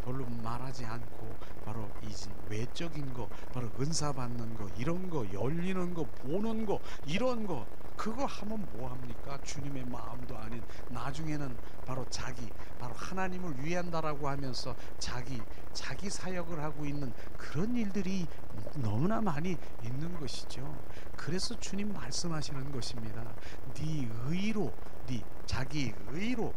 별로 말하지 않고 바로 이 외적인 거, 바로 은사 받는 거, 이런 거, 열리는 거, 보는 거, 이런 거, 그거 하면 뭐합니까? 주님의 마음도 아닌, 나중에는 바로 바로 하나님을 위한다라고 하면서 자기 사역을 하고 있는 그런 일들이 너무나 많이 있는 것이죠. 그래서 주님 말씀하시는 것입니다. 네 의로, 네 자기 의로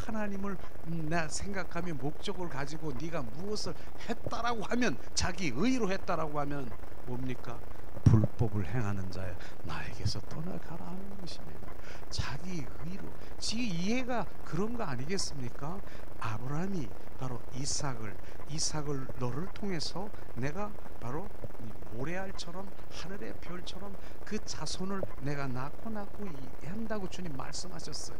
하나님을 나 생각하며 목적을 가지고 네가 무엇을 했다라고 하면, 자기 의로 했다라고 하면 뭡니까? 불법을 행하는 자야, 나에게서 떠나가라 하는 것입니다. 자기 의로, 지금 이해가 그런 거 아니겠습니까? 아브라함이 바로 이삭을 너를 통해서 내가 바로 모래알처럼 하늘의 별처럼 그 자손을 내가 낳고 한다고 주님 말씀하셨어요.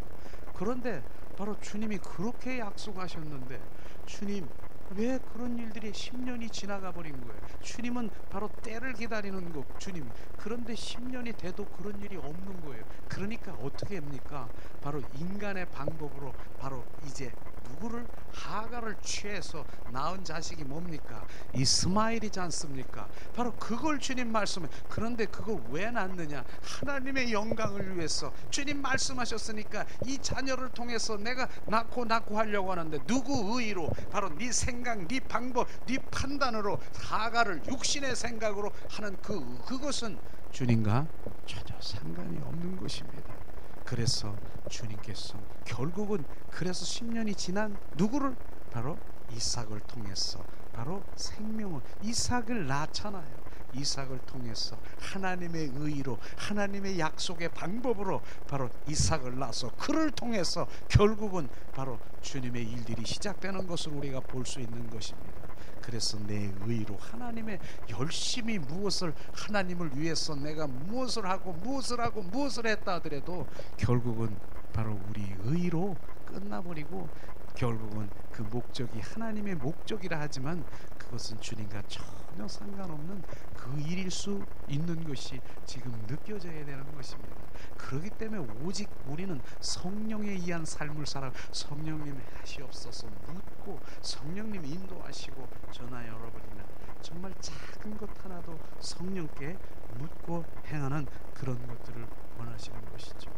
그런데 바로 주님이 그렇게 약속하셨는데, 주님 왜 그런 일들이 10년이 지나가 버린 거예요? 주님은 바로 때를 기다리는 거, 주님. 그런데 10년이 돼도 그런 일이 없는 거예요. 그러니까 어떻게 합니까? 바로 인간의 방법으로 바로 이제 누구를, 하가를 취해서 낳은 자식이 뭡니까? 이스마엘이지 않습니까? 바로 그걸 주님 말씀해. 그런데 그걸 왜 낳느냐? 하나님의 영광을 위해서. 주님 말씀하셨으니까 이 자녀를 통해서 내가 낳고 하려고 하는데, 누구 의로? 바로 네 생각, 네 방법, 네 판단으로 하가를 육신의 생각으로 하는 그것은 주님과 전혀 상관이 없는 것입니다. 그래서 주님께서 결국은, 그래서 10년이 지난 누구를? 바로 이삭을 통해서 바로 생명을, 이삭을 낳잖아요. 이삭을 통해서 하나님의 의로, 하나님의 약속의 방법으로 바로 이삭을 낳아서 그를 통해서 결국은 바로 주님의 일들이 시작되는 것을 우리가 볼 수 있는 것입니다. 그래서 내 의로 하나님의 열심히 무엇을 하나님을 위해서 내가 무엇을 하고 무엇을 했다 하더라도 결국은 바로 우리 의로 끝나버리고 결국은 그 목적이 하나님의 목적이라 하지만 그것은 주님과 전혀 상관없는 그 일일 수 있는 것이 지금 느껴져야 되는 것입니다. 그렇기 때문에 오직 우리는 성령에 의한 삶을 살아 성령님 하시옵소서 묻고 성령님 인도하시고 전하 여러분이나 정말 작은 것 하나도 성령께 묻고 행하는 그런 것들을 원하시는 것이죠.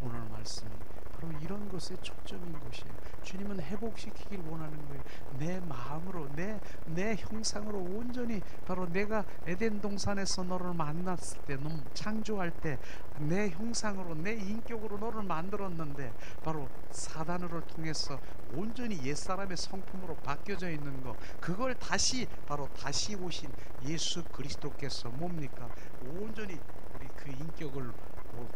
오늘 말씀이 바로 이런 것에 초점인 것이에요. 주님은 회복시키길 원하는 거예요. 내 마음으로 내 형상으로 온전히 바로 내가 에덴 동산에서 너를 만났을 때 너 창조할 때 내 형상으로 내 인격으로 너를 만들었는데 바로 사단을 통해서 온전히 옛사람의 성품으로 바뀌어져 있는 거 그걸 다시 바로 다시 오신 예수 그리스도께서 뭡니까? 온전히 우리 그 인격을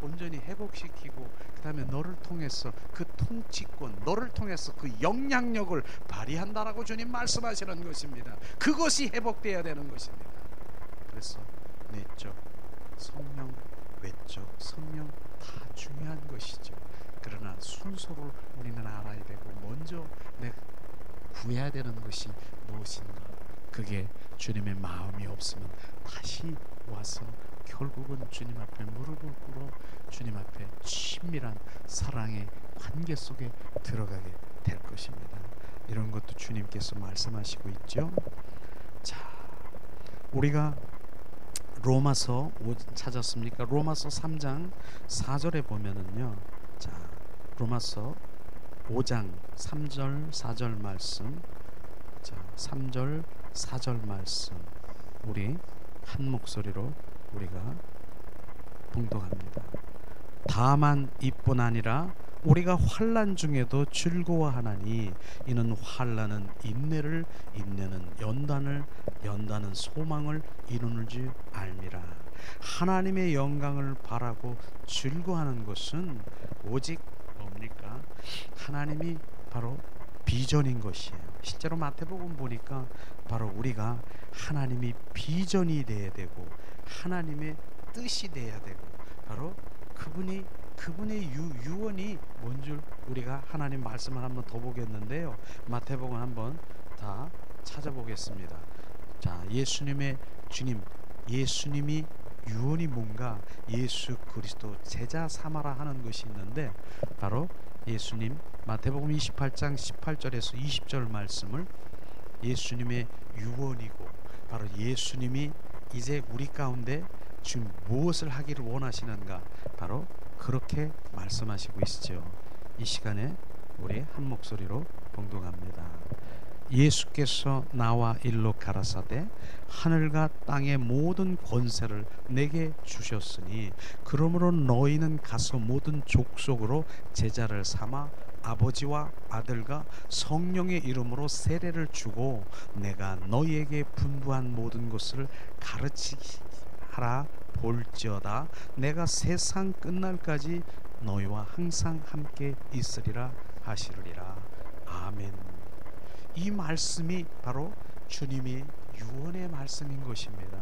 온전히 회복시키고 그 다음에 너를 통해서 그 통치권 너를 통해서 그 영향력을 발휘한다라고 주님 말씀하시는 것입니다. 그것이 회복되어야 되는 것입니다. 그래서 내적 성령 외적 성령 다 중요한 것이죠. 그러나 순서를 우리는 알아야 되고 먼저 내가 구해야 되는 것이 무엇인가 그게 주님의 마음이 없으면 다시 와서 결국은 주님 앞에 무릎을 꿇어 주님 앞에 친밀한 사랑의 관계 속에 들어가게 될 것입니다. 이런 것도 주님께서 말씀하시고 있죠. 자, 우리가 로마서 찾았습니까? 로마서 3장 4절에 보면은요. 자, 로마서 5장 3절 4절 말씀. 자, 3절 4절 말씀. 우리 한 목소리로 우리가 봉독합니다. 다만 이뿐 아니라 우리가 환난 중에도 즐거워하나니 이는 환난은 인내를 인내는 연단을 연단은 소망을 이루는 줄 알미라. 하나님의 영광을 바라고 즐거워하는 것은 오직 뭡니까? 하나님이 바로 비전인 것이에요. 실제로 마태복음 보니까 바로 우리가 하나님이 비전이 돼야 되고 하나님의 뜻이 돼야 되고 바로 그분의 유언이 뭔 줄 우리가 하나님 말씀을 한번 더 보겠는데요. 마태복음 한번 다 찾아보겠습니다. 자, 예수님의 주님 예수님이 유언이 뭔가 예수 그리스도 제자 삼아라 하는 것이 있는데 바로 예수님 마태복음 28장 18절에서 20절 말씀을 예수님의 유언이고 바로 예수님이 이제 우리 가운데 지금 무엇을 하기를 원하시는가 바로 그렇게 말씀하시고 있죠. 이 시간에 우리 한 목소리로 봉독합니다. 예수께서 나와 일러 가라사대 하늘과 땅의 모든 권세를 내게 주셨으니 그러므로 너희는 가서 모든 족속으로 제자를 삼아 아버지와 아들과 성령의 이름으로 세례를 주고 내가 너희에게 분부한 모든 것을 가르치하라 볼지어다 내가 세상 끝날까지 너희와 항상 함께 있으리라 하시리라. 아멘. 이 말씀이 바로 주님의 유언의 말씀인 것입니다.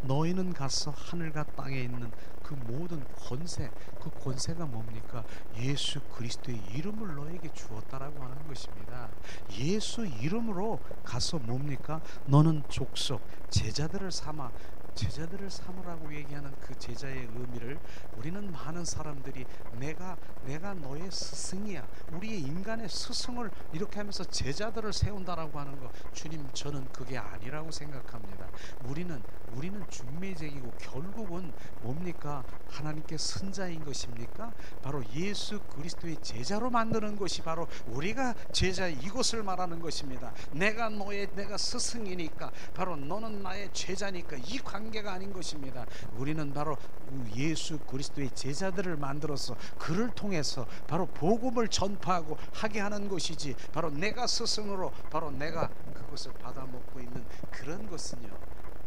너희는 가서 하늘과 땅에 있는 그 모든 권세, 그 권세가 뭡니까? 예수 그리스도의 이름을 너에게 주었다라고 하는 것입니다. 예수 이름으로 가서 뭡니까? 너는 족속, 제자들을 삼으라고 얘기하는 그 제자의 의미를 우리는 많은 사람들이 내가 너의 스승이야, 우리의 인간의 스승을 이렇게 하면서 제자들을 세운다라고 하는 거, 주님 저는 그게 아니라고 생각합니다. 우리는 중매제이고 결국은 뭡니까? 하나님께 선자인 것입니까? 바로 예수 그리스도의 제자로 만드는 것이 바로 우리가 제자 이것을 말하는 것입니다. 내가 스승이니까 바로 너는 나의 제자니까 이 관계가 아닌 것입니다. 우리는 바로 예수 그리스도의 제자들을 만들어서 그를 통해서 바로 복음을 전파하고 하게 하는 것이지 바로 내가 스승으로 바로 내가 그것을 받아먹고 있는 그런 것은요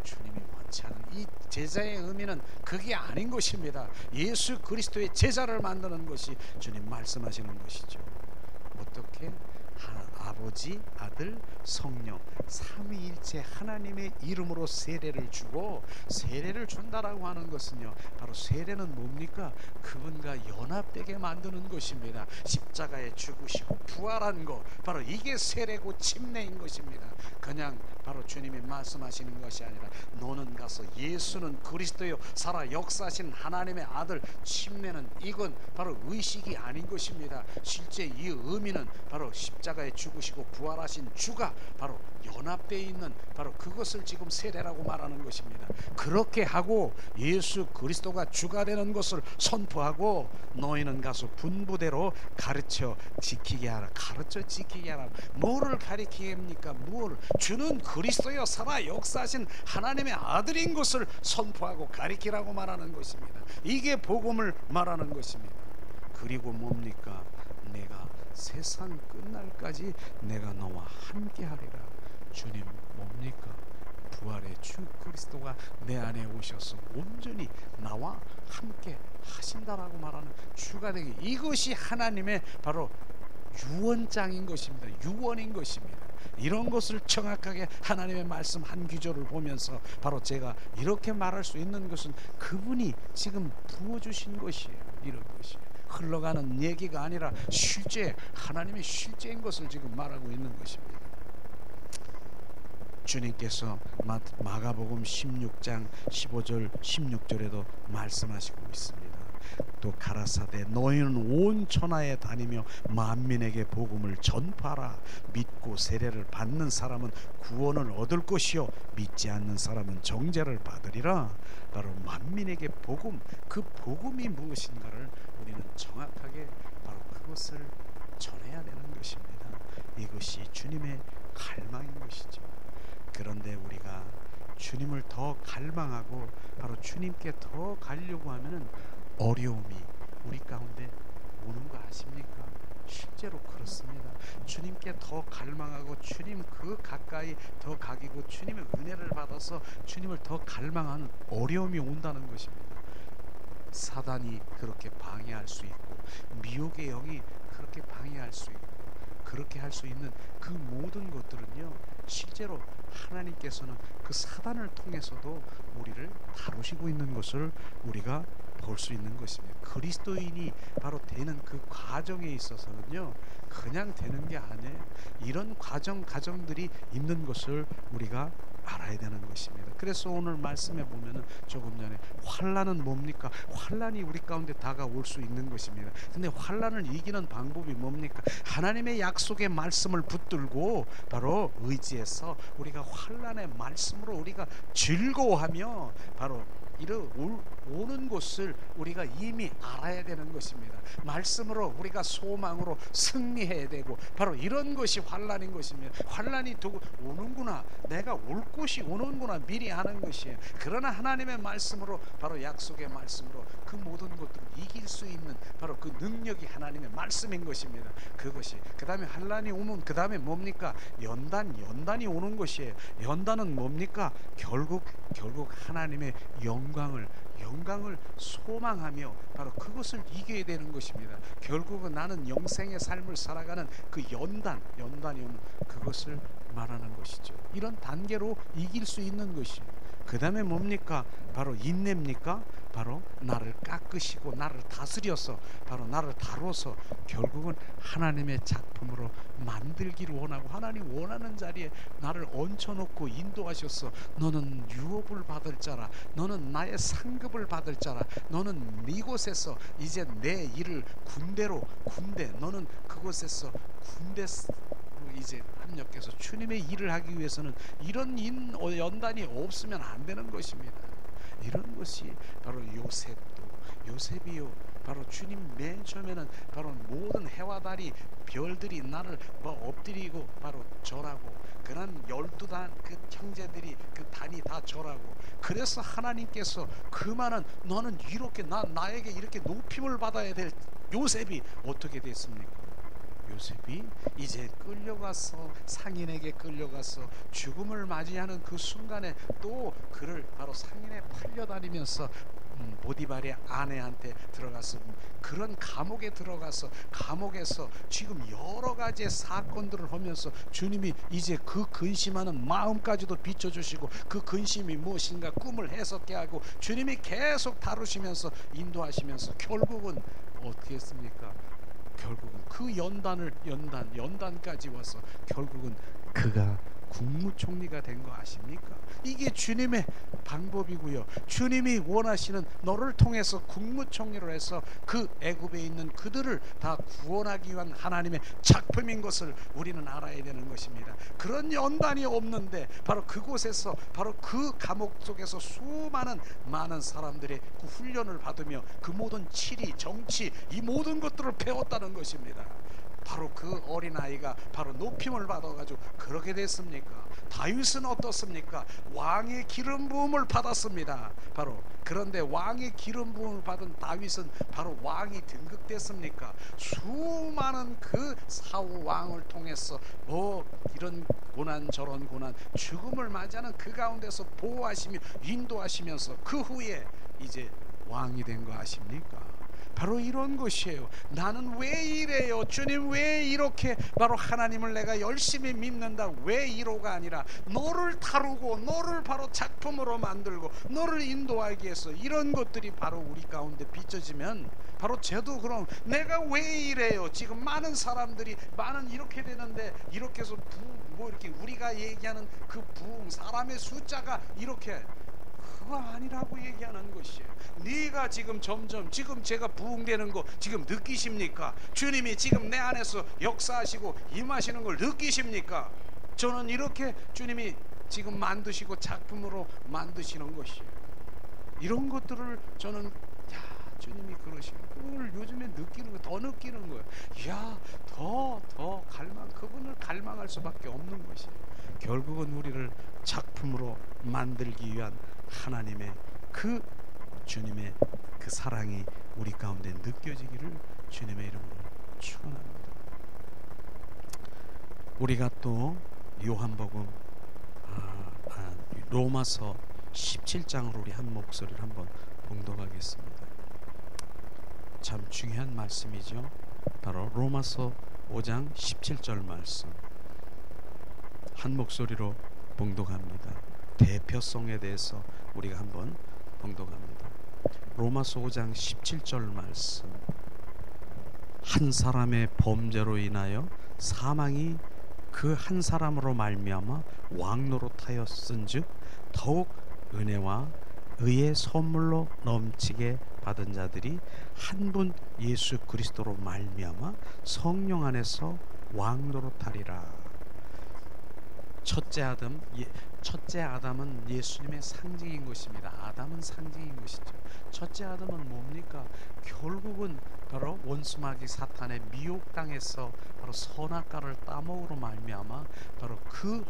주님이 원치 않은 이 제자의 의미는 그게 아닌 것입니다. 예수 그리스도의 제자를 만드는 것이 주님 말씀하시는 것이죠. 어떻게? 아버지, 아들, 성령 삼위일체 하나님의 이름으로 세례를 주고, 세례를 준다라고 하는 것은요, 바로 세례는 뭡니까? 그분과 연합되게 만드는 것입니다. 십자가에 죽으시고 부활한 것, 바로 이게 세례고 침례인 것입니다. 그냥 바로 주님이 말씀하시는 것이 아니라 너는 가서 예수는 그리스도요 살아 역사하신 하나님의 아들, 침례는 이건 바로 의식이 아닌 것입니다. 실제 이 의미는 바로 십자가에 죽으시고 부활하신 주가 바로 연합되어 있는 바로 그것을 지금 세례라고 말하는 것입니다. 그렇게 하고 예수 그리스도가 주가 되는 것을 선포하고, 너희는 가서 분부대로 가르쳐 지키게 하라. 가르쳐 지키게 하라. 뭐를 가르치게 합니까? 뭘? 주는 그리스도여 살아 역사하신 하나님의 아들인 것을 선포하고 가르치라고 말하는 것입니다. 이게 복음을 말하는 것입니다. 그리고 뭡니까? 내가 세상 끝날까지 내가 너와 함께 하리라. 주님 뭡니까? 부활의 주 그리스도가 내 안에 오셔서 온전히 나와 함께 하신다라고 말하는 주가 되기, 이것이 하나님의 바로 유언장인 것입니다. 유언인 것입니다. 이런 것을 정확하게 하나님의 말씀 한 구절을 보면서 바로 제가 이렇게 말할 수 있는 것은 그분이 지금 부어주신 것이에요. 이런 것이 흘러가는 얘기가 아니라 실제 하나님의 실제인 것을 지금 말하고 있는 것입니다. 주님께서 마가복음 16장 15절 16절에도 말씀하시고 있습니다. 또 가라사대 너희는 온 천하에 다니며 만민에게 복음을 전파하라. 믿고 세례를 받는 사람은 구원을 얻을 것이요 믿지 않는 사람은 정죄를 받으리라. 바로 만민에게 복음, 그 복음이 무엇인가를 우리는 정확하게 바로 그것을 전해야 되는 것입니다. 이것이 주님의 갈망인 것이죠. 그런데 우리가 주님을 더 갈망하고 바로 주님께 더 가려고 하면은 어려움이 우리 가운데 오는 거 아십니까? 실제로 그렇습니다. 주님께 더 갈망하고 주님 그 가까이 더 가기고 주님의 은혜를 받아서 주님을 더 갈망하는 어려움이 온다는 것입니다. 사단이 그렇게 방해할 수 있고 미혹의 영이 그렇게 방해할 수 있고 그렇게 할 수 있는 그 모든 것들은요, 실제로 하나님께서는 그 사단을 통해서도 우리를 다루시고 있는 것을 우리가 볼 수 있는 것입니다. 그리스도인이 바로 되는 그 과정에 있어서는요, 그냥 되는 게 아니에요. 이런 과정들이 있는 것을 우리가 알아야 되는 것입니다. 그래서 오늘 말씀에 보면은 조금 전에 환난은 뭡니까? 환난이 우리 가운데 다가올 수 있는 것입니다. 근데 환난을 이기는 방법이 뭡니까? 하나님의 약속의 말씀을 붙들고 바로 의지해서 우리가 환난의 말씀으로 우리가 즐거워하며 바로 오는 것을 우리가 이미 알아야 되는 것입니다. 말씀으로 우리가 소망으로 승리해야 되고 바로 이런 것이 환난인 것입니다. 환난이 오는구나, 내가 올 곳이 오는구나 미리 하는 것이에요. 그러나 하나님의 말씀으로 바로 약속의 말씀으로 그 모든 것들을 이길 수 있는 바로 그 능력이 하나님의 말씀인 것입니다. 그것이 그 다음에 환난이 오면 그 다음에 뭡니까? 연단이 오는 것이에요. 연단은 뭡니까? 결국 하나님의 영광을 소망하며 바로 그것을 이겨야 되는 것입니다. 결국은 나는 영생의 삶을 살아가는 그 연단이 오는 그것을 말하는 것이죠. 이런 단계로 이길 수 있는 것이 그 다음에 뭡니까? 바로 인내입니까? 바로 나를 깎으시고 나를 다스려서 바로 나를 다뤄서 결국은 하나님의 작품으로 만들기를 원하고 하나님 원하는 자리에 나를 얹혀놓고 인도하셔서 너는 유업을 받을 자라, 너는 나의 상급을 받을 자라, 너는 이곳에서 이제 내 일을 너는 그곳에서 이제 합력해서 주님의 일을 하기 위해서는 이런 연단이 없으면 안 되는 것입니다. 이런 것이 바로 요셉이요 바로 주님 맨 처음에는 바로 모든 해와 달이 별들이 나를 엎드리고 바로 절하고 그런 12단 그 형제들이 그 단이 다 절하고 그래서 하나님께서 그 많은 너는 이렇게 나에게 이렇게 높임을 받아야 될 요셉이 어떻게 됐습니까? 요셉이 이제 끌려가서 상인에게 끌려가서 죽음을 맞이하는 그 순간에 또 그를 바로 상인에 팔려다니면서 보디발의 아내한테 들어가서 그런 감옥에 들어가서 감옥에서 지금 여러 가지의 사건들을 하면서 주님이 이제 그 근심하는 마음까지도 비춰주시고 그 근심이 무엇인가 꿈을 해석케 하고 주님이 계속 다루시면서 인도하시면서 결국은 어떻게 했습니까? 결국은 그 연단까지 와서 결국은 그가 국무총리가 된 거 아십니까? 이게 주님의 방법이고요. 주님이 원하시는 너를 통해서 국무총리로 해서 그 애굽에 있는 그들을 다 구원하기 위한 하나님의 작품인 것을 우리는 알아야 되는 것입니다. 그런 연단이 없는데 바로 그곳에서 바로 그 감옥 속에서 수많은 많은 사람들의 그 훈련을 받으며 그 모든 치리, 정치 이 모든 것들을 배웠다는 것입니다. 바로 그 어린아이가 바로 높임을 받아가지고 그렇게 됐습니까? 다윗은 어떻습니까? 왕의 기름 부음을 받았습니다. 바로 그런데 왕의 기름 부음을 받은 다윗은 바로 왕이 등극됐습니까? 수많은 그 사후 왕을 통해서 뭐 이런 고난 저런 고난 죽음을 맞이하는 그 가운데서 보호하시며 인도하시면서 그 후에 이제 왕이 된 거 아십니까? 바로 이런 것이에요. 나는 왜 이래요? 주님 왜 이렇게 바로 하나님을 내가 열심히 믿는다? 왜 이로가 아니라 너를 다루고 너를 바로 작품으로 만들고 너를 인도하기 위해서 이런 것들이 바로 우리 가운데 비춰지면 바로 저도 그럼 내가 왜 이래요? 지금 많은 사람들이 많은 이렇게 되는데 이렇게 해서 뭐 이렇게 우리가 얘기하는 그 부흥 사람의 숫자가 이렇게 그거 아니라고 얘기하는 것이에요. 네가 지금 점점 지금 제가 부흥되는 거 지금 느끼십니까? 주님이 지금 내 안에서 역사하시고 임하시는 걸 느끼십니까? 저는 이렇게 주님이 지금 만드시고 작품으로 만드시는 것이에요. 이런 것들을 저는 주님이 그러시고 그걸 요즘에 느끼는 거 더 느끼는 거예요. 더 갈망 그분을 갈망할 수밖에 없는 것이에요. 결국은 우리를 작품으로 만들기 위한 하나님의 그 주님의 그 사랑이 우리 가운데 느껴지기를 주님의 이름으로 축원합니다. 우리가 또 요한복음 로마서 17장으로 우리 한 목소리를 한번 봉독하겠습니다. 참 중요한 말씀이죠. 바로 로마서 5장 17절 말씀 한 목소리로 봉독합니다. 대표성에 대해서 우리가 한번 봉독합니다. 로마서 5장 17절 말씀 한 사람의 범죄로 인하여 사망이 그 한 사람으로 말미암아 왕노릇하였은즉 더욱 은혜와 의의 선물로 넘치게 받은 자들이 한 분 예수 그리스도로 말미암아 성령 안에서 왕노릇하리라. 첫째 아담은 예수님의 상징인 것입니다. 아담은 상징인 것이죠. 첫째 아담은 뭡니까? 결국은 바로 원수마귀 사탄의 미혹당해서 바로 선악과를 따먹으로 말미암아 바로 그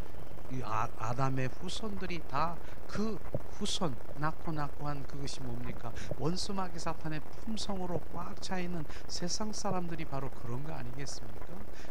아담의 후손들이 다 그 후손 낳고한 그것이 뭡니까? 원수마귀 사탄의 품성으로 꽉 차 있는 세상 사람들이 바로 그런 거 아니겠습니까?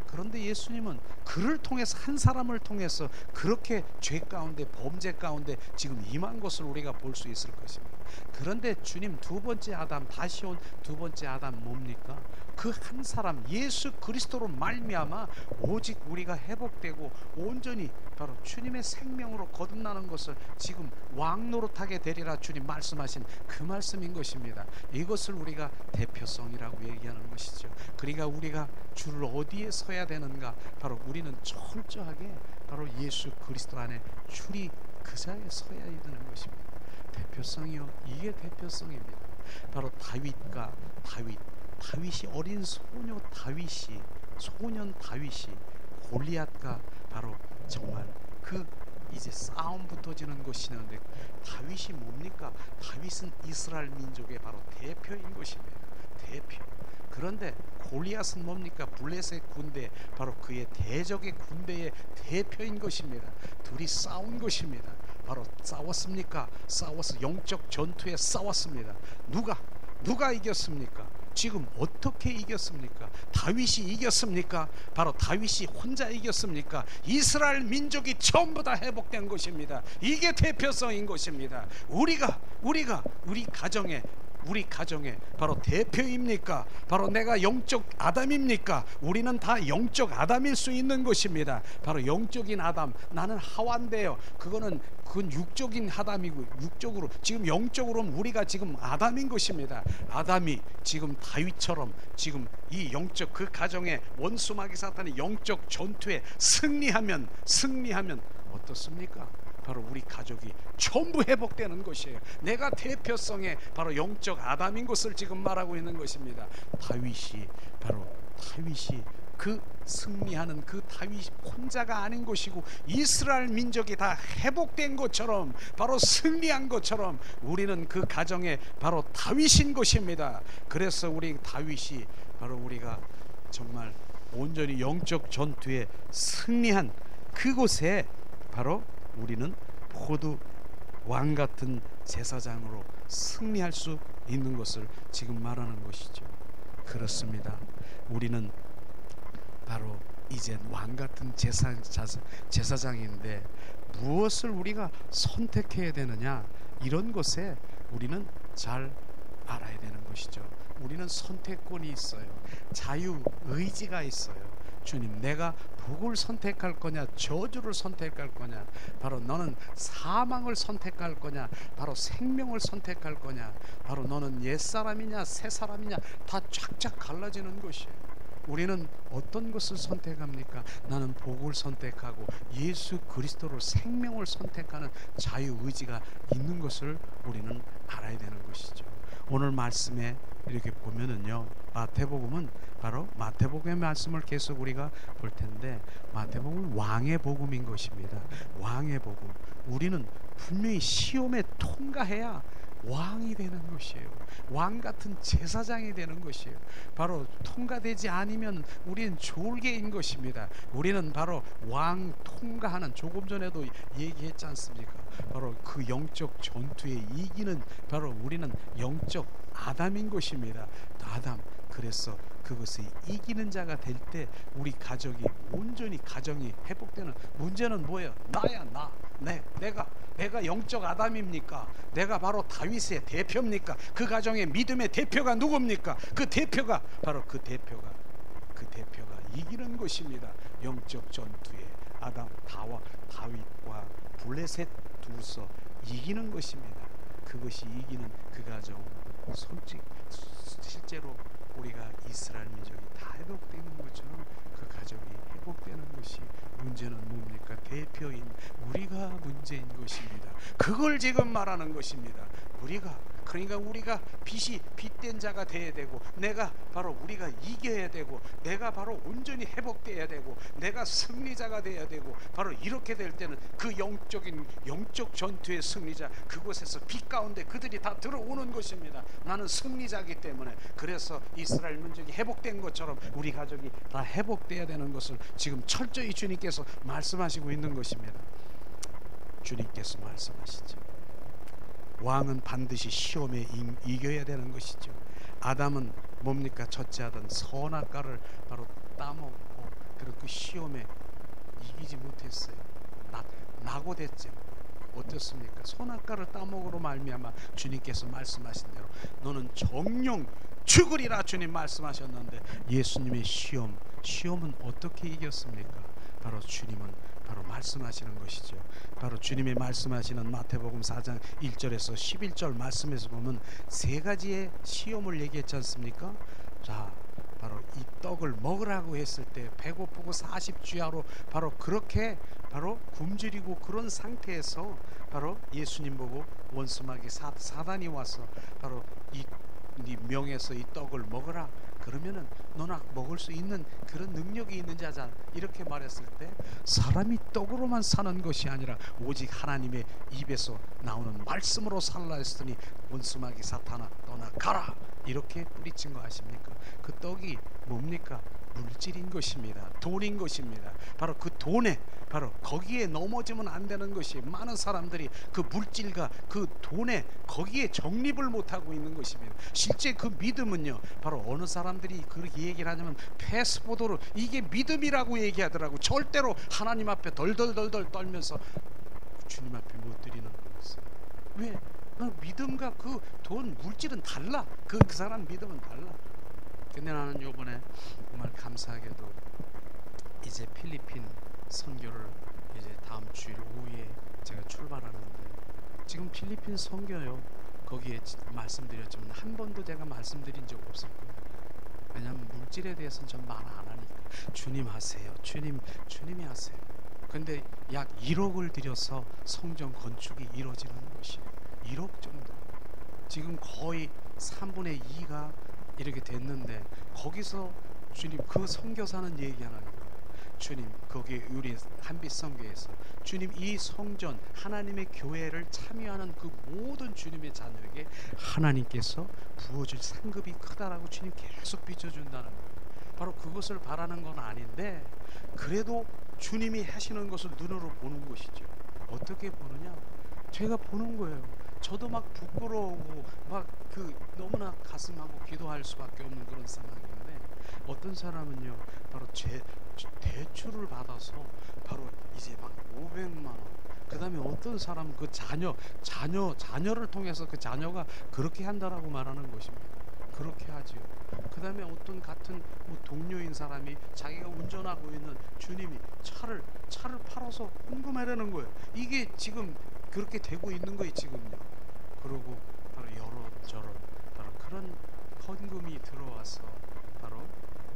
그런데 예수님은 그를 통해서 한 사람을 통해서 그렇게 죄 가운데 범죄 가운데 지금 임한 것을 우리가 볼 수 있을 것입니다. 그런데 주님 두 번째 아담 다시 온 두 번째 아담 뭡니까? 그 한 사람 예수 그리스도로 말미암아 오직 우리가 회복되고 온전히 바로 주님의 생명으로 거듭나는 것을 지금 왕노릇하게 되리라 주님 말씀하신 그 말씀인 것입니다. 이것을 우리가 대표성이라고 얘기하는 것이죠. 그러니까 우리가 줄 어디에 서야 되는가? 바로 우리는 철저하게 바로 예수 그리스도 안에 줄이 그 자리에 서야 되는 것입니다. 대표성이요. 이게 대표성입니다. 바로 다윗이 어린 소년 다윗이 골리앗과 바로 정말 그 이제 싸움 붙어지는 것이는데 다윗이 뭡니까? 다윗은 이스라엘 민족의 바로 대표인 것입니다. 대표. 그런데 골리앗은 뭡니까? 블레셋 군대 바로 그의 대적의 군대의 대표인 것입니다. 둘이 싸운 것입니다. 바로 싸웠습니까? 싸워서 영적 전투에 싸웠습니다. 누가 이겼습니까? 지금 어떻게 이겼습니까? 다윗이 이겼습니까? 바로 다윗이 혼자 이겼습니까? 이스라엘 민족이 전부 다 회복된 것입니다. 이게 대표성인 것입니다. 우리 가정의 바로 대표입니까? 바로 내가 영적 아담입니까? 우리는 다 영적 아담일 수 있는 것입니다. 바로 영적인 아담, 나는 하와인데요. 그건 육적인 아담이고, 육적으로 지금 영적으로는 우리가 지금 아담인 것입니다. 아담이 지금 다윗처럼 지금 이 영적 그 가정의 원수 마귀 사탄의 영적 전투에 승리하면 어떻습니까? 바로 우리 가족이 전부 회복되는 것이에요. 내가 대표성의 바로 영적 아담인 것을 지금 말하고 있는 것입니다. 다윗이 그 승리하는 그 다윗 혼자가 아닌 것이고, 이스라엘 민족이 다 회복된 것처럼, 바로 승리한 것처럼 우리는 그 가정에 바로 다윗인 것입니다. 그래서 우리 다윗이 바로 우리가 정말 온전히 영적 전투에 승리한 그곳에 바로 우리는 모두 왕 같은 제사장으로 승리할 수 있는 것을 지금 말하는 것이죠. 그렇습니다. 우리는 바로 이젠 왕 같은 제사장인데 무엇을 우리가 선택해야 되느냐, 이런 것에 우리는 잘 알아야 되는 것이죠. 우리는 선택권이 있어요. 자유의지가 있어요. 주님, 내가 복을 선택할 거냐, 저주를 선택할 거냐, 바로 너는 사망을 선택할 거냐, 바로 생명을 선택할 거냐, 바로 너는 옛사람이냐 새사람이냐, 다 쫙쫙 갈라지는 것이에요. 우리는 어떤 것을 선택합니까? 나는 복을 선택하고 예수 그리스도를, 생명을 선택하는 자유의지가 있는 것을 우리는 알아야 되는 것이죠. 오늘 말씀에 이렇게 보면은요, 마태복음은 바로 마태복음의 말씀을 계속 우리가 볼 텐데, 마태복음은 왕의 복음인 것입니다. 왕의 복음. 우리는 분명히 시험에 통과해야 왕이 되는 것이에요. 왕 같은 제사장이 되는 것이에요. 바로 통과되지 않으면 우리는 졸개인 것입니다. 우리는 바로 왕 통과하는, 조금 전에도 얘기했지 않습니까? 바로 그 영적 전투에 이기는, 바로 우리는 영적 아담인 것입니다. 아담. 그래서 그것을 이기는 자가 될 때 우리 가족이 온전히 가정이 회복되는. 문제는 뭐예요? 나야, 내가 영적 아담입니까? 내가 바로 다윗의 대표입니까? 그 가정의 믿음의 대표가 누굽니까? 그 대표가 이기는 것입니다. 영적 전투에 다윗과 블레셋 두서 이기는 것입니다. 그것이 이기는 그 가정, 실제로 우리가 이스라엘 민족이 다 회복되는 것처럼 그 가족이 회복되는 것이, 문제는 뭡니까? 대표인 우리가 문제인 것입니다. 그걸 지금 말하는 것입니다. 그러니까 우리가 빛된 자가 돼야 되고, 우리가 이겨야 되고, 내가 바로 온전히 회복돼야 되고, 내가 승리자가 돼야 되고, 바로 이렇게 될 때는 그 영적 전투의 승리자, 그곳에서 빛 가운데 그들이 다 들어오는 것입니다. 나는 승리자이기 때문에. 그래서 이스라엘 민족이 회복된 것처럼 우리 가족이 다 회복돼야 되는 것을 지금 철저히 주님께서 말씀하시고 있는 것입니다. 주님께서 말씀하시죠. 왕은 반드시 시험에 이겨야 되는 것이죠. 아담은 뭡니까? 첫째 아담 선악과를 바로 따먹고, 그리고 그 시험에 이기지 못했어요. 낙오됐죠. 어떻습니까? 선악과를 따먹으로 말미암아 주님께서 말씀하신 대로 너는 정령 죽으리라 주님 말씀하셨는데, 예수님의 시험은 어떻게 이겼습니까? 바로 주님은 바로 말씀하시는 것이죠. 바로 주님이 말씀하시는 마태복음 4장 1절에서 11절 말씀에서 보면 세 가지의 시험을 얘기했지 않습니까? 자, 바로 이 떡을 먹으라고 했을 때 배고프고 40주야로 바로 그렇게 바로 굶주리고 그런 상태에서 바로 예수님 보고 원수마귀 사단이 와서 바로 네 명에서 이 떡을 먹어라. 그러면은 너나 먹을 수 있는 그런 능력이 있는 자자, 이렇게 말했을 때 사람이 떡으로만 사는 것이 아니라 오직 하나님의 입에서 나오는 말씀으로 살라 했으니 원수마귀 사탄아 떠나가라. 이렇게 뿌리친 거 아십니까? 그 떡이 뭡니까? 물질인 것입니다. 돈인 것입니다. 바로 그 돈에, 바로 거기에 넘어지면 안 되는 것이, 많은 사람들이 그 물질과 그 돈에 거기에 정립을 못하고 있는 것입니다. 실제 그 믿음은요, 바로 어느 사람들이 그렇게 얘기를 하냐면 패스포드로 이게 믿음이라고 얘기하더라고. 절대로 하나님 앞에 덜덜덜덜 떨면서 주님 앞에 못 드리는 거였어요. 왜? 믿음과 그 돈, 물질은 달라. 그 사람 믿음은 달라. 근데 나는 요번에 정말 감사하게도 이제 필리핀 선교를 이제 다음 주일 오후에 제가 출발하는데, 지금 필리핀 선교요, 거기에 말씀드렸지만 한 번도 제가 말씀드린 적 없을 거예요. 왜냐하면 물질에 대해서는 전 말 안 하니까. 주님 하세요, 주님이 하세요. 근데 약 1억을 들여서 성전 건축이 이루어지는 것이에요. 1억 정도. 지금 거의 3분의 2가 이렇게 됐는데, 거기서 주님, 그 선교사는 얘기하는 거예요. 주님, 거기 우리 한빛 선교에서 주님, 이 성전 하나님의 교회를 참여하는 그 모든 주님의 자녀에게 하나님께서 부어줄 상급이 크다라고 주님 계속 비춰준다는 거예요. 바로 그것을 바라는 건 아닌데, 그래도 주님이 하시는 것을 눈으로 보는 것이죠. 어떻게 보느냐? 제가 보는 거예요. 저도 막 부끄러우고 막 너무나 가슴하고 기도할 수밖에 없는 그런 상황인데, 어떤 사람은요, 바로 대출을 받아서 바로 이제 막 500만 원, 그 다음에 어떤 사람은 그 자녀를 통해서 그 자녀가 그렇게 한다라고 말하는 것입니다. 그렇게 하지요. 그 다음에 어떤 같은 동료인 사람이 자기가 운전하고 있는 주님이 차를 팔아서 헌금하려는 거예요. 이게 지금 그렇게 되고 있는 거예요, 지금요. 그리고 바로 여러저런 바로 그런 헌금이 들어와서 바로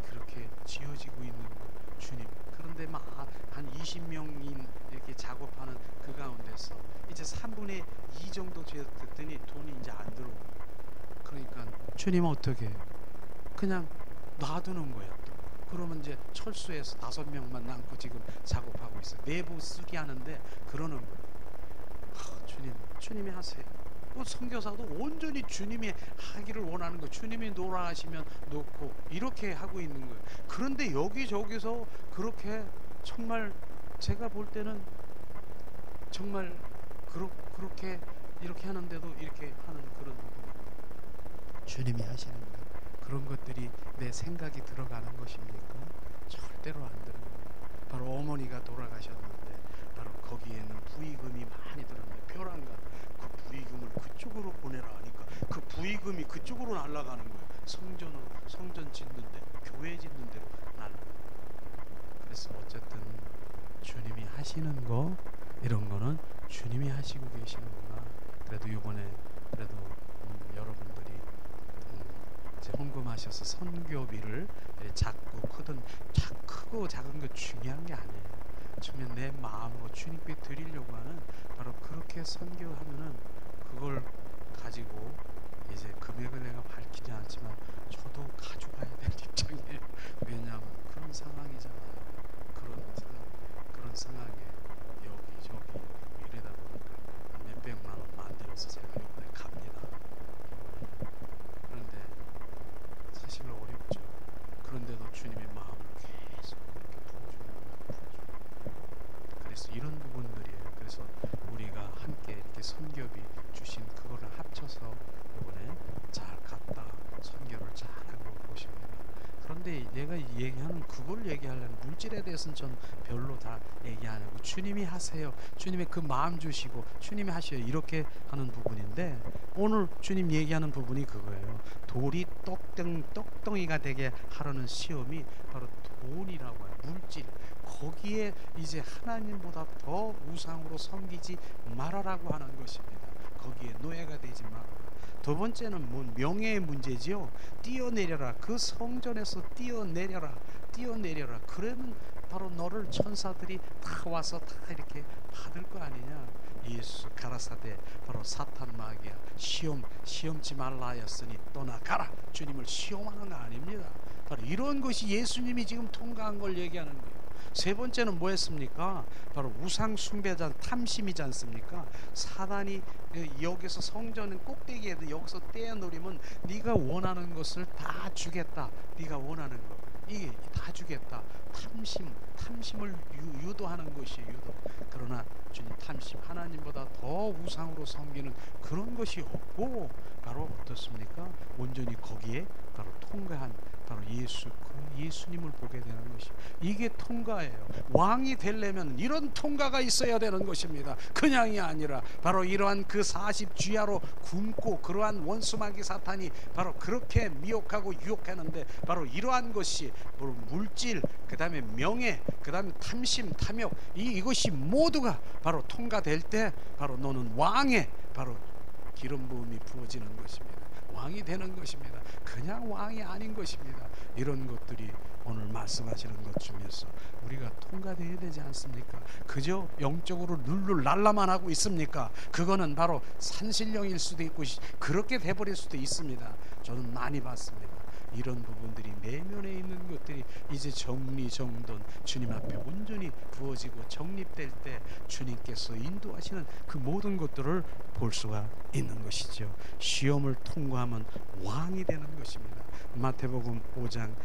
그렇게 지어지고 있는 거, 주님. 그런데 막 한 20명인 이렇게 작업하는 그 가운데서 이제 3분의 2 정도 됐더니 돈이 이제 안 들어오고, 그러니까 주님 어떻게 해요? 그냥 놔두는 거야. 또 그러면 이제 철수해서 5명만 남고 지금 작업하고 있어. 내부 쓰기 하는데 그러는 거예요. 주님이 하세요. 선교사도 온전히 주님이 하기를 원하는 거, 주님이 노라 하시면 놓고 이렇게 하고 있는 거예요. 그런데 여기저기서 그렇게 정말 제가 볼 때는 정말 그렇게 이렇게 하는데도 이렇게 하는 그런 부분입니다. 주님이 하시는 거, 그런 것들이 내 생각이 들어가는 것입니까? 절대로 안 들어요. 바로 어머니가 돌아가셨는데 바로 거기에는 부의금이 많이 들었는데, 벼랑간 그 부의금을 그쪽으로 보내라 하니까 그 부의금이 그쪽으로 날아가는 거예요. 성전 짓는데, 교회 짓는 데로 날아가는 거예요. 그래서 어쨌든 주님이 하시는 거, 이런 거는 주님이 하시고 계시는구나. 그래도 이번에 그래도 여러분들이 이제 헌금하셔서 선교비를 작고 크든 크고 작은 거 중요한 게 아니에요. 처음에 내 마음으로 주님께 드리려고 하는, 바로 그렇게 선교하면은 그걸 가지고 이제 금액을 내가 밝히지 않지만 저도 가져가야 될 입장이에요. 왜냐하면 그런 상황이잖아요. 그런 상황에 여기저기 이러다 보니까 몇백만 원 만들어서 제가 이번에 갑니다. 그런데 사실 어렵죠. 그런데도 주님의 마음을 계속 그렇게 부어주는. 그래서 이런 부분들이에요. 그래서 우리가 함께 이렇게 선교비 주신 그거를 합쳐서 이번에 잘 갔다 선교를 잘하고 보십니다. 그런데 얘가 얘기하는 그걸 얘기하려면 물질에 대해서는 전 별로 다 얘기 안 하고, 주님이 하세요, 주님의 그 마음 주시고 주님이 하셔요, 이렇게 하는 부분인데, 오늘 주님 얘기하는 부분이 그거예요. 돌이 떡덩이가 되게 하려는 시험이 바로 돈이라고 해요. 물질. 거기에 이제 하나님보다 더 우상으로 섬기지 말아라고 하는 것입니다. 거기에 노예가 되지 말아라. 두 번째는 뭐 명예의 문제지요. 뛰어내려라. 그 성전에서 뛰어내려라. 그러면 바로 너를 천사들이 다 와서 다 이렇게 받을 거 아니냐. 예수 가라사대, 바로 사탄 마귀야, 시험치 말라 하였으니 떠나가라. 주님을 시험하는 거 아닙니다. 바로 이런 것이 예수님이 지금 통과한 걸 얘기하는 거예요. 세 번째는 뭐였습니까? 바로 우상 숭배자 탐심이지 않습니까? 사단이 여기서 성전 꼭대기에도 여기서 떼어놓으면 네가 원하는 것을 다 주겠다. 네가 원하는 것 이게 다 주겠다. 탐심을 유도하는 것이 유도. 그러나 주님 탐심 하나님보다 더 우상으로 섬기는 그런 것이 없고 바로 어떻습니까? 온전히 거기에 바로 통과한 바로 예수님을 보게 되는 것이 이게 통과예요. 왕이 되려면 이런 통과가 있어야 되는 것입니다. 그냥이 아니라 바로 이러한 그 40주야로 굶고 그러한 원수마귀 사탄이 바로 그렇게 미혹하고 유혹하는데 바로 이러한 것이 바로 물질, 그 다음에 명예, 그 다음에 탐심, 탐욕 이것이 모두가 바로 통과될 때 바로 너는 왕의 바로 기름 부음이 부어지는 것입니다. 왕이 되는 것입니다. 그냥 왕이 아닌 것입니다. 이런 것들이 오늘 말씀하시는 것 중에서 우리가 통과되어야 되지 않습니까? 그저 영적으로 룰루랄라만 하고 있습니까? 그거는 바로 산신령일 수도 있고 그렇게 돼버릴 수도 있습니다. 저는 많이 봤습니다. 이런 부분들이 내면에 있는 것들이 이제 정리정돈 주님 앞에 온전히 부어지고 정립될 때 주님께서 인도하시는 그 모든 것들을 볼 수가 있는 것이죠. 시험을 통과하면 왕이 되는 것입니다. 마태복음 5장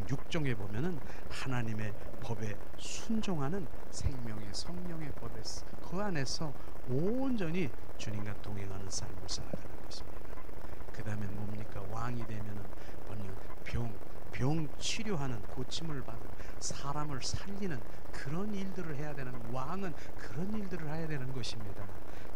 6절에 보면은 하나님의 법에 순종하는 생명의 성령의 법에 그 안에서 온전히 주님과 동행하는 삶을 살아가는 것입니다. 그 다음에 뭡니까? 왕이 되면은 병 치료하는 고침을 받은 사람을 살리는 그런 일들을 해야 되는 왕은 그런 일들을 해야 되는 것입니다.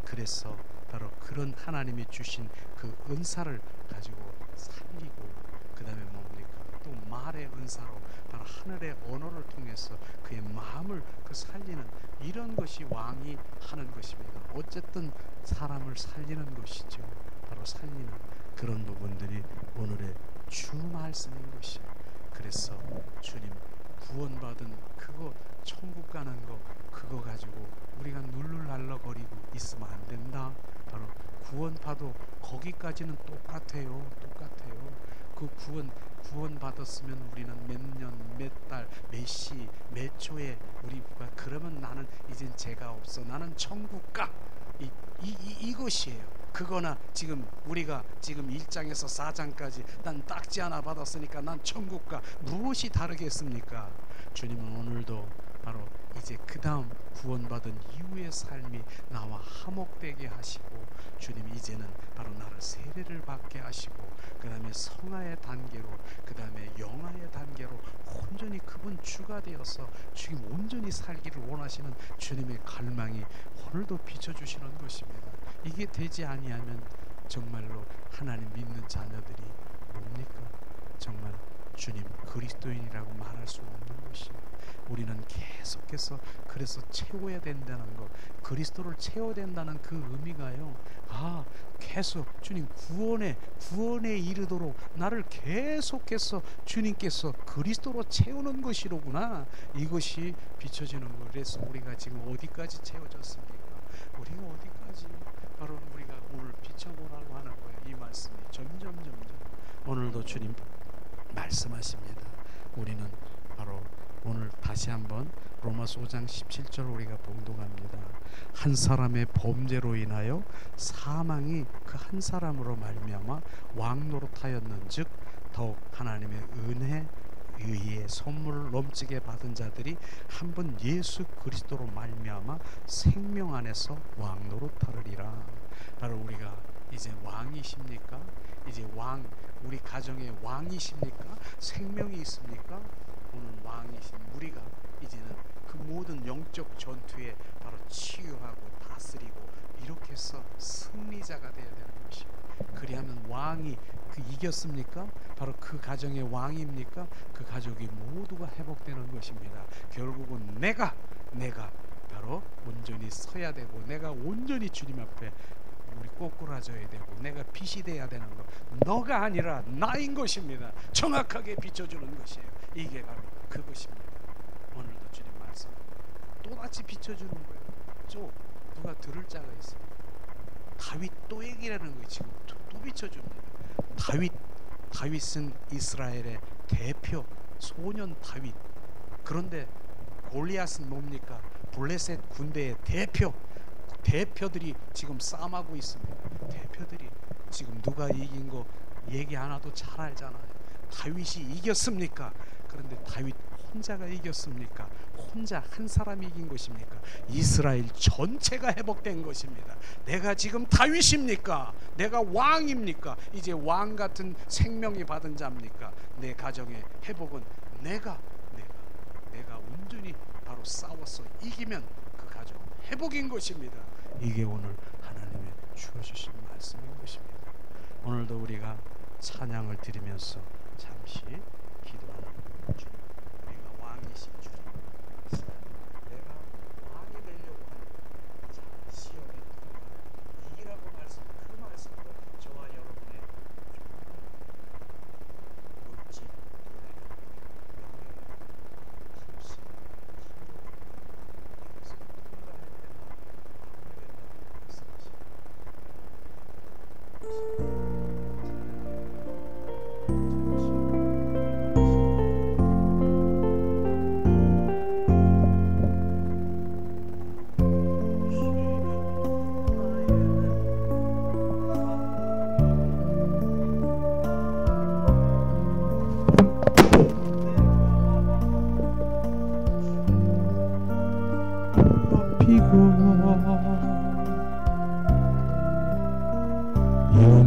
그래서 바로 그런 하나님이 주신 그 은사를 가지고 살리고 그 다음에 뭡니까? 또 말의 은사로 바로 하늘의 언어를 통해서 그의 마음을 그 살리는 이런 것이 왕이 하는 것입니다. 어쨌든 사람을 살리는 것이죠. 바로 살리는 그런 부분들이 오늘의 주 말씀인 것이에요. 그래서 주님 구원받은 그거 천국 가는 거 그거 가지고 우리가 룰루랄라거리고 있으면 안 된다. 바로 구원파도 거기까지는 똑같아요. 그 구원 받았으면 우리는 몇 년, 몇 달, 몇 시, 몇 초에 우리가 그러면 나는 이젠 죄가 없어. 나는 천국 가. 이것이에요. 그거나 지금 우리가 지금 1장에서 4장까지 난 딱지 하나 받았으니까 난 천국 가. 무엇이 다르겠습니까? 주님은 오늘도 바로 이제 그 다음 구원받은 이후의 삶이 나와 화목되게 하시고 주님 이제는 바로 나를 세례를 받게 하시고 그 다음에 성화의 단계로 그 다음에 영화의 단계로 온전히 그분 주가 되어서 주님 온전히 살기를 원하시는 주님의 갈망이 오늘도 비춰주시는 것입니다. 이게 되지 아니하면 정말로 하나님 믿는 자녀들이 뭡니까? 정말 주님 그리스도인이라고 말할 수 없는 것이에요. 우리는 계속해서 그래서 채워야 된다는 것, 그리스도를 채워야 된다는 그 의미가요. 계속 주님 구원에 이르도록 나를 계속해서 주님께서 그리스도로 채우는 것이로구나. 이것이 비춰지는 거. 그래서 우리가 지금 어디까지 채워졌습니까? 우리가 어디까지 바로 우리가 오늘 비춰보라고 하는 거예요. 이 말씀이 점점 오늘도 주님 말씀하십니다. 우리는 바로 오늘 다시 한번 로마서 5장 17절 우리가 봉독합니다. 한 사람의 범죄로 인하여 사망이 그 한 사람으로 말미암아 왕노릇하였는즉 더욱 하나님의 은혜 의의 선물을 넘치게 받은 자들이 한 번 예수 그리스도로 말미암아 생명 안에서 왕노릇하리라. 바로 우리가 이제 왕이십니까? 이제 우리 가정의 왕이십니까? 생명이 있습니까? 오늘 왕이신 우리가 이제는 그 모든 영적 전투에 바로 치유하고 다스리고 이렇게 해서 승리자가 되어야 되는 것입니다. 그리하면 왕이 이겼습니까? 바로 그 가정의 왕입니까? 그 가족이 모두가 회복되는 것입니다. 결국은 내가 바로 온전히 서야 되고 내가 온전히 주님 앞에 우리 꼬꾸라져야 되고 내가 빛이 돼야 되는 것, 너가 아니라 나인 것입니다. 정확하게 비춰주는 것이에요. 이게 바로 그것입니다. 오늘도 주님 말씀 또다시 비춰주는 거예요. 누가 들을 자가 있습니다. 다윗 또 얘기라는 거 지금 또 비춰줍니다. 다윗은 이스라엘의 대표 소년 다윗. 그런데 골리앗은 뭡니까? 블레셋 군대의 대표들이 지금 싸움하고 있습니다. 대표들이 지금 누가 이긴 거 얘기 안 해도 잘 알잖아요. 다윗이 이겼습니까? 그런데 다윗 혼자가 이겼습니까? 혼자 한 사람이 이긴 것입니까? 이스라엘 전체가 회복된 것입니다. 내가 지금 다윗입니까? 내가 왕입니까? 이제 왕 같은 생명이 받은 자입니까? 내 가정의 회복은 내가 온전히 바로 싸워서 이기면 그 가정 회복인 것입니다. 이게 오늘 하나님의 주어주신 말씀인 것입니다. 오늘도 우리가 찬양을 드리면서 잠시 기도하는 주님, 우리가 왕이신 주님, 내가 왕이 되려고 하는 자 시험에 들어가 이기라고 말씀, 그 말씀으로 저와 여러분의 물질, 명예, 힘쓰, 이것을 통과할 때마다 왕이 된다고 말씀하십니다.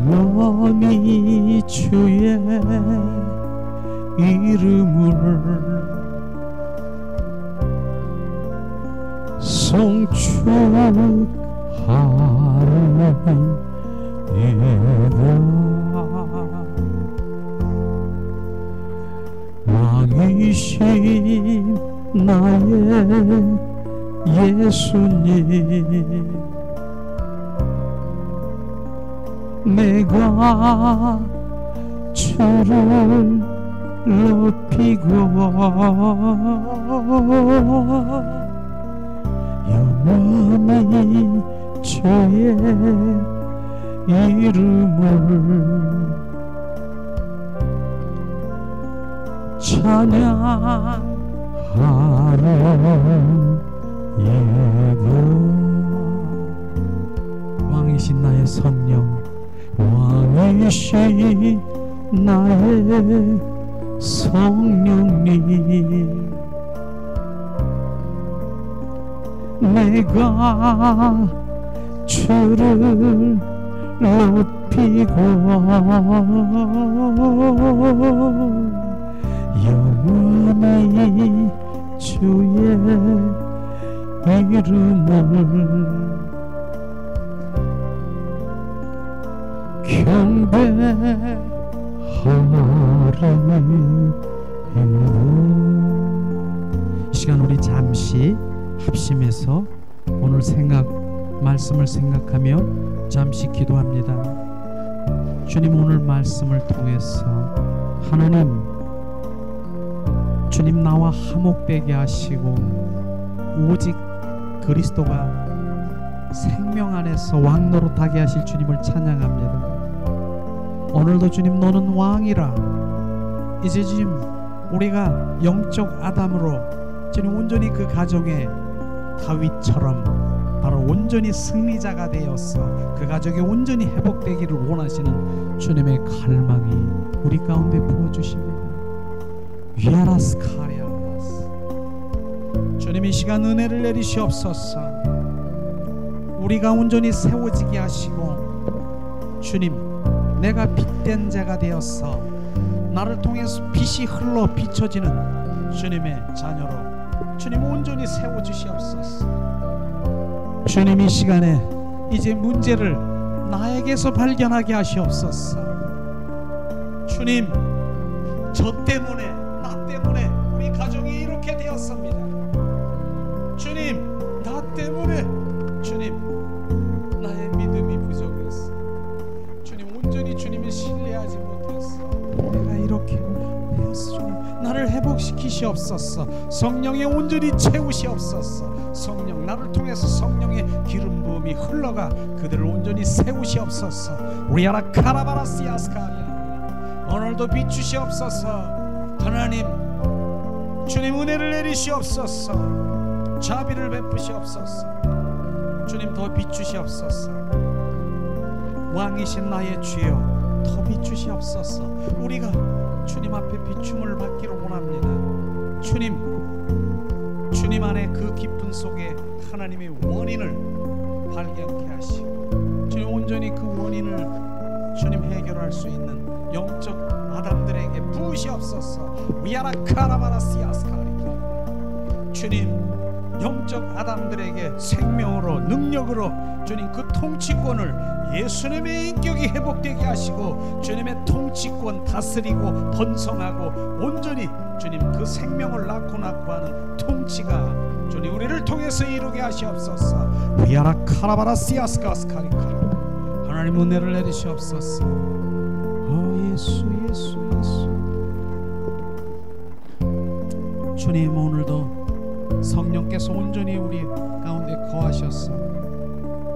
영원히 주의 이름을 송축하리이다. 왕이신 나의 예수님, 내가 주를 높이고 영원히 주의 이름을 찬양하리이다. 왕이신 나의 성령, 왕이신 나의 성령님, 내가 주를 높이고 영원히 주의 이름을 경배하리이다. 이 시간 우리 잠시 합심해서 오늘 말씀을 생각하며 잠시 기도합니다. 주님, 오늘 말씀을 통해서 하나님, 주님 나와 화목되게 하시고 오직 그리스도가 생명 안에서 왕 노릇하게 하실 주님을 찬양합니다. 오늘도 주님, 너는 왕이라. 이제 주님, 우리가 영적 아담으로 주님 온전히 그 가정에 다윗처럼 바로 온전히 승리자가 되어서 그 가족이 온전히 회복되기를 원하시는 주님의 갈망이 우리 가운데 부어주십니다. 위아라스카리아스, 주님 이 시간 은혜를 내리시옵소서. 우리가 온전히 세워지게 하시고 주님, 내가 빛된 자가 되어서 나를 통해서 빛이 흘러 비춰지는 주님의 자녀로 주님 온전히 세워주시옵소서. 주님 이 시간에 이제 문제를 나에게서 발견하게 하시옵소서. 주님, 저 때문에, 나 때문에 우리 가정이 이렇게 되었습니다. 주님, 나 때문에 주님 나의 믿음이 부족했어. 주님, 온전히 주님을 신뢰하지 못했어. 내가 이렇게 되었어. 주님, 나를 회복시키시옵소서. 성령에 온전히 채우시옵소서. 성령, 나를 통해서 성령의 기름 부음이 흘러가 그들을 온전히 세우시옵소서. 리아라 카라바라시아스카리아, 오늘도 비추시옵소서. 하나님, 주님 은혜를 내리시옵소서. 자비를 베푸시옵소서. 주님 더 비추시옵소서. 왕이신 나의 주여 더 비추시옵소서. 우리가 주님 앞에 비춤을 받기를 원합니다. 주님 안에 그 깊은 속에 하나님의 원인을 발견케 하시고 주님 온전히 그 원인을 주님 해결할 수 있는 영적 아담들에게 부으시옵소서. 위아라카라바라시아스카리. 주님 영적 아담들에게 생명으로 능력으로 주님 그 통치권을 예수님의 인격이 회복되게 하시고 주님의 통치권 다스리고 번성하고 온전히 주님 그 생명을 낳고 하는 통치가 주님 우리를 통해서 이루게 하시옵소서. 위아라 카라바라시아스카스카리카. 하나님 은혜를 내리시옵소서. 예수 예수 예수. 주님 오늘도 성령께서 온전히 우리 가운데 거하셔서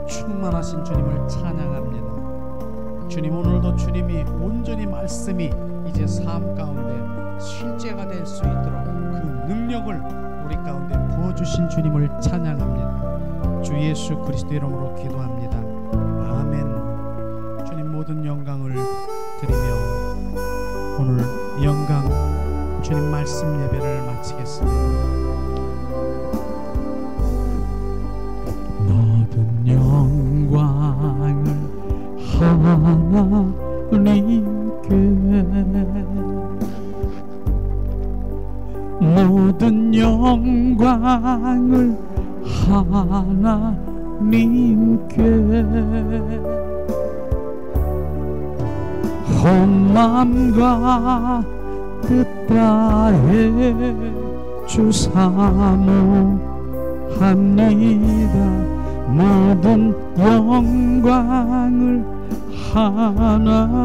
충만하신 주님을 찬양합니다. 주님 오늘도 주님이 온전히 말씀이 이제 삶 가운데 실제가 될 수 있도록 그 능력을 우리 가운데 부어주신 주님을 찬양합니다. 주 예수 그리스도 이름으로 기도합니다. 아멘. 주님 모든 영광을 드리며 오늘 영광 주님 말씀 예배를 마치겠습니다. 모든 영광을 하나님께 모든 영광을 하나님께 온 마음과 뜻 다해 주 사모합니다. 모든 영광을 하나님께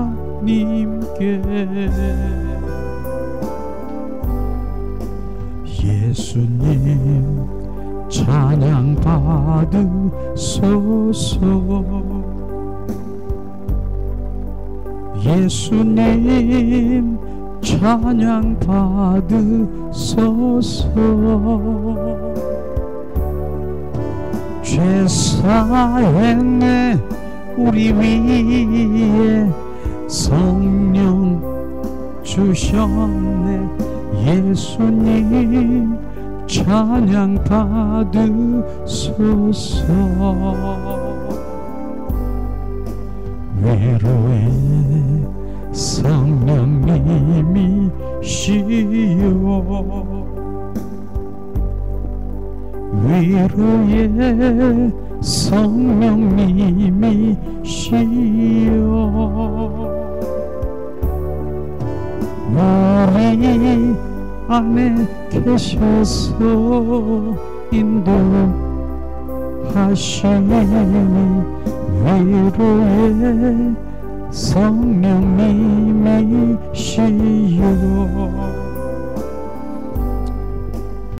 예수님 찬양 받으소서. 예수님 찬양 받으소서. 죄사했네 우리 위에 성령 주셨네. 예수님 찬양 받으소서. 외로에 성령님이시여 위로의 성령님이시여 우리 안에 계셔서 인도하시니 위로의 성령님이시여